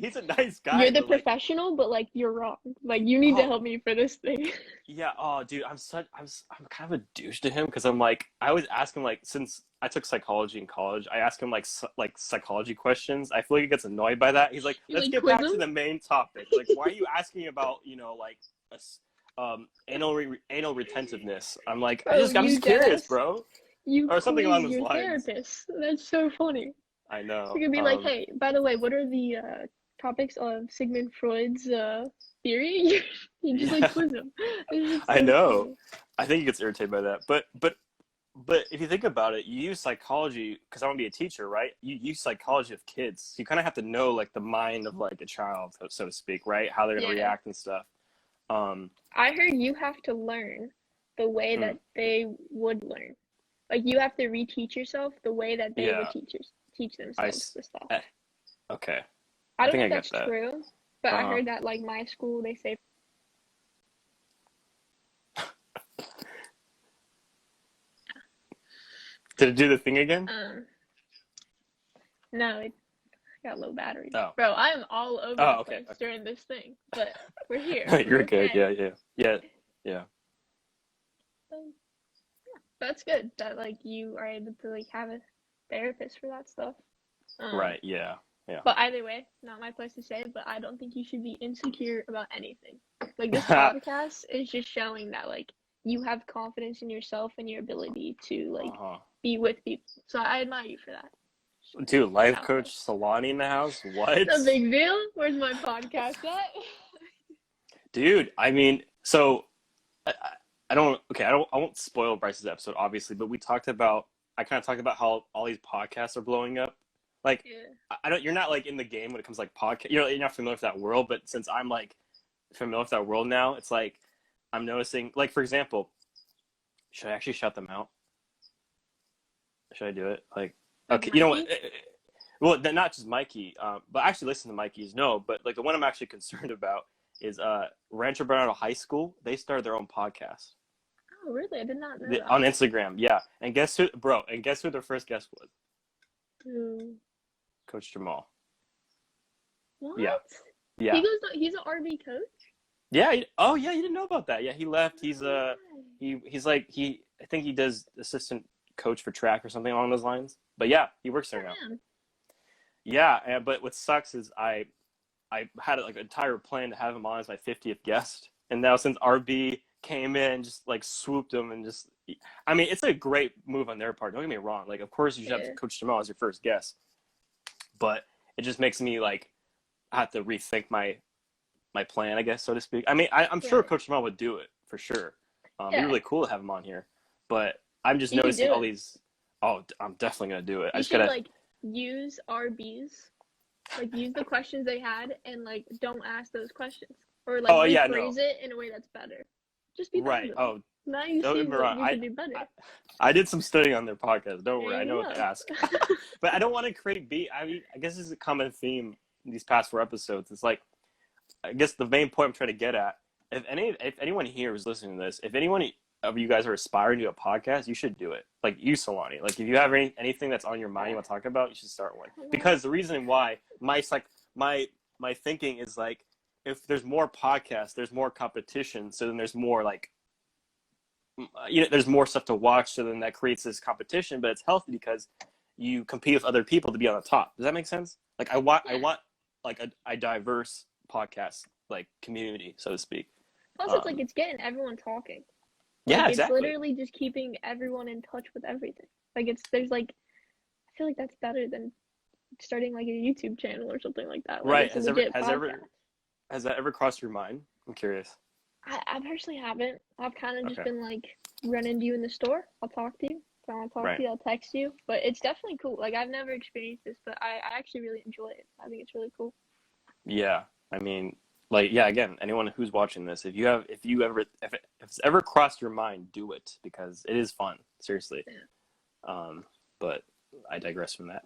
guy. you're the but, like, professional, but like you're wrong. Like you need to help me for this thing. Yeah. Oh, dude, I'm kind of a douche to him because I'm like I always ask him like since I took psychology in college, I ask him like psychology questions. I feel like he gets annoyed by that. He's like, let's like, get back to the main topic. Like, why are you asking about like anal retentiveness? I'm like, Bro, I'm just curious, bro. You or something along those your lines. therapist. That's so funny. I know. You could be like, hey, by the way, what are the topics of Sigmund Freud's theory? You just like quiz him. So I know. funny. I think he gets irritated by that. But if you think about it, you use psychology because I want to be a teacher, right? You use psychology of kids. So you kind of have to know like the mind of like a child, so to speak, right? How they're gonna react and stuff. I heard you have to learn the way that they would learn. Like you have to reteach yourself the way that they would teach themselves the stuff. Okay. I don't know think if that's true, but I heard that like my school they say. Did it do the thing again? No, it got low battery. Oh. Bro, I'm all over the place during this thing, but we're here. You're good. Yeah. That's good that like you are able to like have a therapist for that stuff. Right. Yeah. But either way, not my place to say, but I don't think you should be insecure about anything. Like this podcast is just showing that like you have confidence in yourself and your ability to like be with people. So I admire you for that. Dude, life coach Sealani in the house? What? It's a big deal. Where's my podcast at? Dude, I mean, so I won't spoil Bryce's episode, obviously, but I kind of talked about how all these podcasts are blowing up. Like, you're not like in the game when it comes to like podcast, you're not familiar with that world, but since I'm like familiar with that world now, it's like, I'm noticing, like, for example, should I actually shout them out? Should I do it? Like, okay, you know what? Well, not just Mikey, but actually listen to Mikey's, no, but like the one I'm actually concerned about is Rancho Bernardo High School. They started their own podcast. Oh, really? I did not know that. On Instagram, yeah. And guess who their first guest was? Who? Coach Jamal. What? Yeah. He's an RV coach? Yeah. You didn't know about that. Yeah, he left. He's I think he does assistant coach for track or something along those lines. But yeah, he works there now. Yeah, but what sucks is I had like an entire plan to have him on as my 50th guest, and now since RB came in, just like swooped him and just, I mean, it's a great move on their part. Don't get me wrong. Like, of course you should have Coach Jamal as your first guest, but it just makes me like have to rethink my plan, I guess, so to speak. I mean, I'm sure Coach Jamal would do it for sure. It'd be really cool to have him on here, but I'm just noticing all these. Oh, I'm definitely gonna do it. I just gotta like use RBs, like use the questions they had, and like don't ask those questions, or like rephrase it in a way that's better. Just be right. Oh, now you see what you can do better. I did some studying on their podcast. Don't worry, I know what to ask. But I don't want to create beat. I mean, I guess this is a common theme in these past 4 episodes. It's like I guess the main point I'm trying to get at, if anyone here is listening to this, if anyone of you guys are aspiring to a podcast, you should do it. Like you, Sealani. Like if you have anything that's on your mind you want to talk about, you should start one. Because the reason why my thinking is like, if there's more podcasts, there's more competition. So then there's more like, there's more stuff to watch. So then that creates this competition, but it's healthy because you compete with other people to be on the top. Does that make sense? Like I want like a diverse podcast like community, so to speak. Plus, it's like it's getting everyone talking. Yeah, like, exactly. It's literally just keeping everyone in touch with everything. Like there's like, I feel like that's better than starting like a YouTube channel or something like that. Like, right. Has that ever crossed your mind? I'm curious. I personally haven't. I've kind of just been like, run into you in the store, I'll talk to you. If I want to talk to you, I'll text you. But it's definitely cool. Like I've never experienced this, but I actually really enjoy it. I think it's really cool. Yeah, I mean, like, yeah. Again, anyone who's watching this, if it's ever crossed your mind, do it because it is fun. Seriously. Yeah. But I digress from that.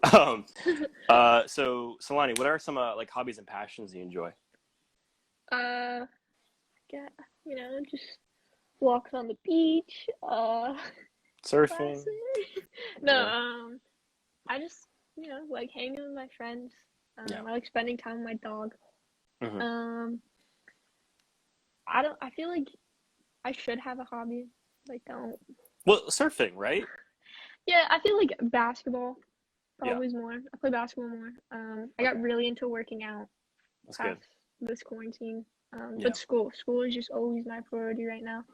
So Sealani, what are some like hobbies and passions you enjoy? Just walks on the beach. Surfing. No, I just like hanging with my friends. I like spending time with my dog. Mm-hmm. I feel like I should have a hobby. Like don't. Well, surfing, right? Yeah, I feel like basketball. Always more. I play basketball more. I got really into working out. That's good. This quarantine. But school is just always my priority right now.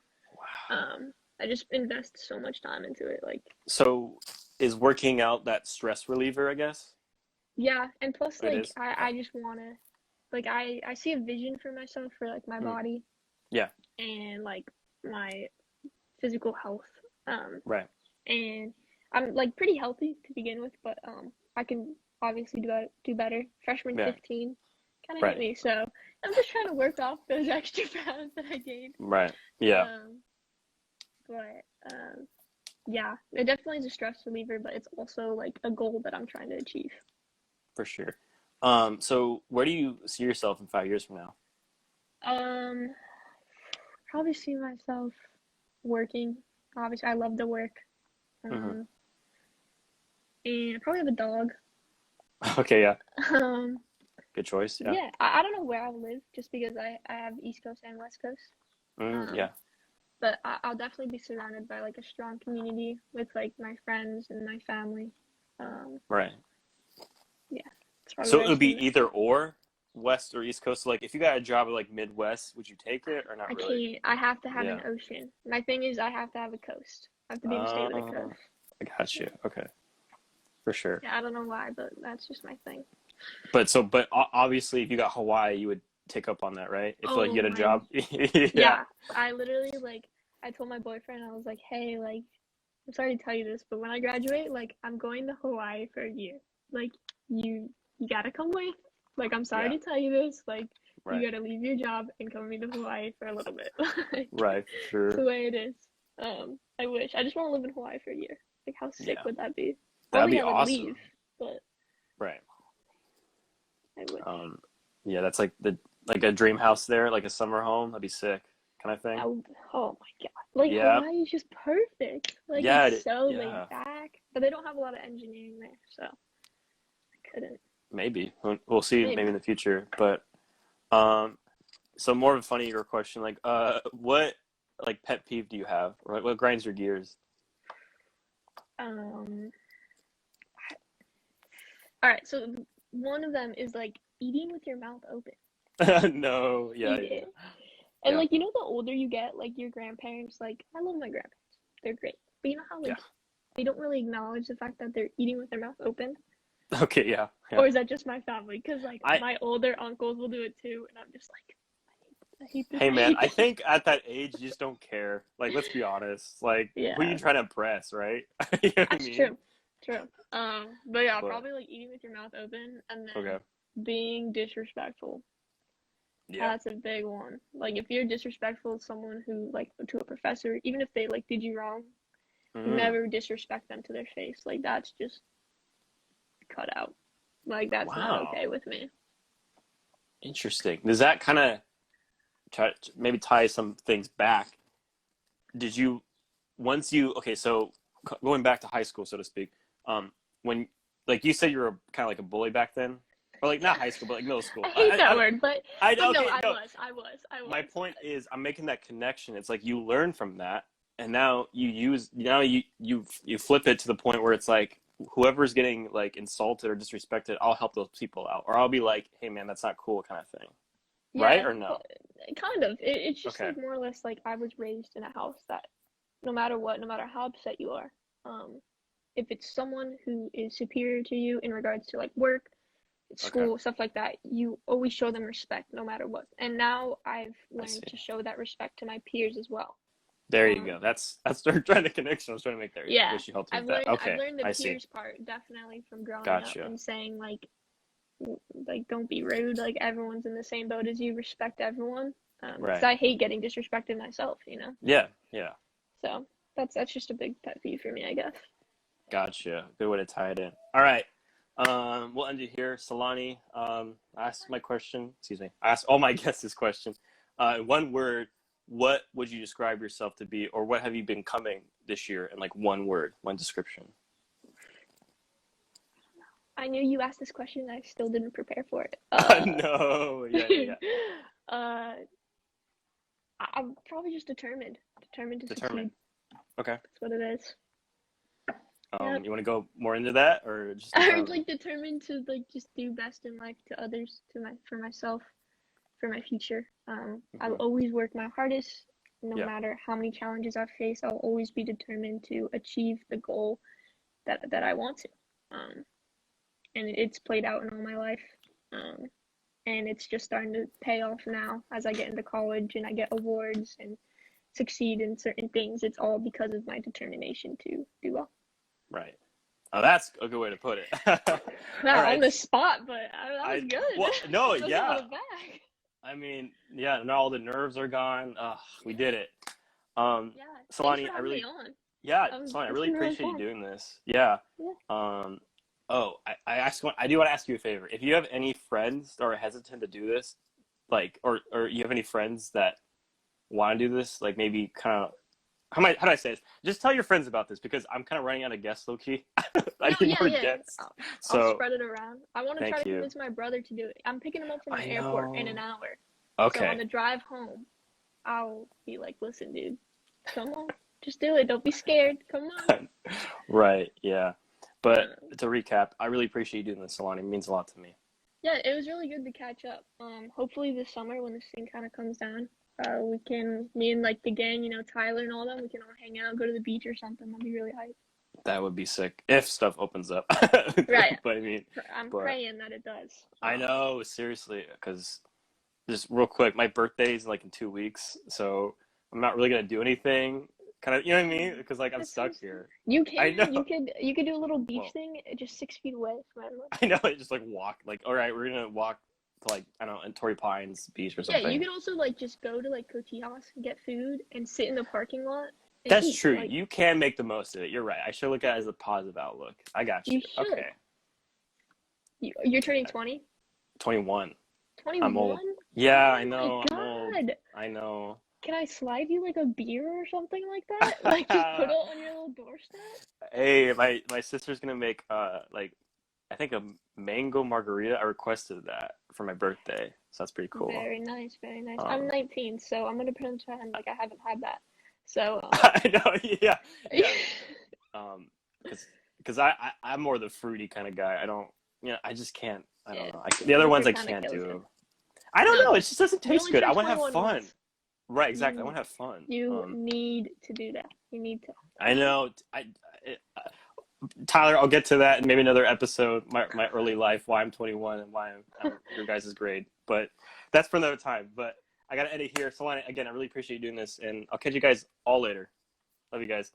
Wow. I just invest so much time into it. Like. So, is working out that stress reliever? I guess. Yeah, and plus, like, I just wanna, like, I see a vision for myself for like my body. Yeah. And like my physical health. Right. And I'm like pretty healthy to begin with, but I can obviously do better. Freshman 15 kind of hit me, so I'm just trying to work off those extra pounds that I gained. Right. Yeah. Yeah, it definitely is a stress reliever, but it's also like a goal that I'm trying to achieve. For sure. So where do you see yourself in 5 years from now? Probably see myself working. Obviously, I love to work. And I probably have a dog. Okay, yeah. Good choice, yeah. Yeah, I don't know where I'll live just because I have East Coast and West Coast. Yeah. But I'll definitely be surrounded by like a strong community with like my friends and my family. Right. Yeah. So it would be either or, West or East Coast. So like if you got a job at like Midwest, would you take it or not really? I can't. I have to have an ocean. My thing is I have to have a coast. I have to be in a state with a coast. I got you. Okay. For sure. Yeah, I don't know why, but that's just my thing. But obviously if you got Hawaii, you would take up on that, right? If like you get a job. Yeah. I literally I told my boyfriend, I was like, hey, like, I'm sorry to tell you this, but when I graduate, like, I'm going to Hawaii for a year. Like, you gotta come with. Like, I'm sorry to tell you this. Like, you gotta leave your job and come with me to Hawaii for a little bit. Right, sure. That's the way it is. I wish. I just want to live in Hawaii for a year. Like, how sick would that be? That'd be awesome. Leave, but right. I wish. Yeah, that's like a dream house there, like a summer home. That'd be sick. Kind of thing. Oh my god! Like Hawaii is just perfect. Like it's so laid back, but they don't have a lot of engineering there, so I couldn't. Maybe we'll see. Maybe in the future, but so more of a funnier question. Like, what like pet peeve do you have, or what grinds your gears? All right. So one of them is like eating with your mouth open. No. Yeah. And like, you know, the older you get, like your grandparents, like I love my grandparents. They're great. But you know how like they don't really acknowledge the fact that they're eating with their mouth open? Okay, yeah. Or is that just my family? Because like my older uncles will do it too, and I'm just like, I hate this. Hey man, I think at that age you just don't care. Like, let's be honest. Like, who are you trying to impress, right? You know That's true. But yeah, probably like eating with your mouth open and then being disrespectful. Yeah, that's a big one. Like if you're disrespectful to someone who like to a professor, even if they like did you wrong, never disrespect them to their face. Like that's just cut out. Like that's not okay with me. Interesting. Does that kind of try maybe tie some things back? Did you once you okay? So going back to high school, so to speak, when like you said you were kind of like a bully back then, or like not Yeah. high school, but like middle school. I hate that word, but no, Okay, I no. was, I was, I My was. point is, I'm making that connection. It's like you learn from that, and now you flip it to the point where it's like whoever's getting like insulted or disrespected, I'll help those people out, or I'll be like, hey man, that's not cool, kind of thing, right Yeah, or no? well, kind of. It's just Okay, like more or less like I was raised in a house that no matter what, no matter how upset you are, if it's someone who is superior to you in regards to like work, okay, school, stuff like that, you always show them respect no matter what. And now I've I see. learned to show that respect to my peers as well. There you go. Um, That's trying to connection I was trying to make there. yeah, Wish you helped me I've with that. learned I've Okay, learned the I see. peers part definitely from growing up Gotcha. and saying like don't be rude, like everyone's in the same boat as you, respect everyone. Because Right. I hate getting disrespected myself, you know. Yeah. Yeah. So that's just a big pet peeve for me, I guess. Gotcha. Good way to tie it in. All right. We'll end it here. Sealani, I asked my question. Excuse me. I asked all my guests this question. In one word, what would you describe yourself to be, or what have you been coming this year in like one word, one description? I knew you asked this question and I still didn't prepare for it. No. Yeah. Yeah. Yeah. uh, I'm probably just determined. Determined to Determined. succeed. Okay. That's what it is. Yep. You want to go more into that, or just I'm determined? like determined to like just do best in life to others, for myself, for my future. I'll Hmm. always work my hardest, no Yeah. matter how many challenges I face. I'll always be determined to achieve the goal that I want to. Um, and it's played out in all my life. Um, and it's just starting to pay off now as I get into college and I get awards and succeed in certain things. It's all because of my determination to do well. Right. Oh, that's a good way to put it. All Wow, on right. the spot, but that was I good. well, no, Wasn't yeah. held back. I mean, yeah. Now all the nerves are gone. We did it. Um, Yeah, thanks Solani, for having me on. yeah, Solani, I It's really been really appreciate you fun. doing this. Yeah. Yeah. Um, I do want to ask you a favor. If you have any friends that are hesitant to do this, like, or you have any friends that want to do this, like maybe kind of how do I say this? Just tell your friends about this because I'm kind of running out of guests, low key. I No, need yeah, more yeah. guests. I'll So spread it around. I want to try thank to you. convince my brother to do it. I'm picking him up from I the airport in an know. hour. So on Okay. the drive home, I'll be like, listen, dude, come on. Just do it. Don't be scared. Come on. Right. Yeah. But Um, to recap, I really appreciate you doing this, Solani. It means a lot to me. yeah, it was really good to catch up. Hopefully this summer when this thing kind of comes down, me and like the gang, Tyler and all them, we can all hang out, go to the beach or something. That'd be really hype. That would be sick if stuff opens up. Right. But I mean, I'm but praying that it does. I know seriously because just real quick, my birthday's like in 2 weeks, so I'm not really gonna do anything. Kind of, you know what I mean? Because like I'm That's so stuck sad. here. You I know. can. You could do a little beach Well, thing just 6 feet away from everyone. I know. Just like walk. Like, all right, we're gonna walk to like I don't know, in Torrey Pines Beach or Yeah, you something. could also like just go to like Kochka, get food, and sit in the parking lot and That's eat. true. Like You can make the most of it. You're right. I should look at it as a positive outlook. I got you you. should. Okay. You're turning 20? 21. I'm old. 21? Yeah, I Oh my know. I'm old. God. I know. Can I slide you like a beer or something like that? Like just put it on your little doorstep? Hey, my sister's gonna make like I think a mango margarita. I requested that for my birthday, so that's pretty cool. Very nice, very nice. I'm Um, 19, so I'm gonna pretend like I haven't had that. So, I know. Yeah, yeah. Because I'm more the fruity kind of guy. I don't. I just can't. I don't yeah, know. The other ones liquor I kind of can't kills you. do. I don't No, know. It just doesn't you taste only good. I turn want to have 21 fun. once. Right. Exactly. I You want to have fun. you need to do that. You need to. I know. Tyler, I'll get to that in maybe another episode. My early life, why I'm 21, and why I'm your guys' grade. But that's for another time. But I gotta end it here. Solana, again, I really appreciate you doing this, and I'll catch you guys all later. Love you guys.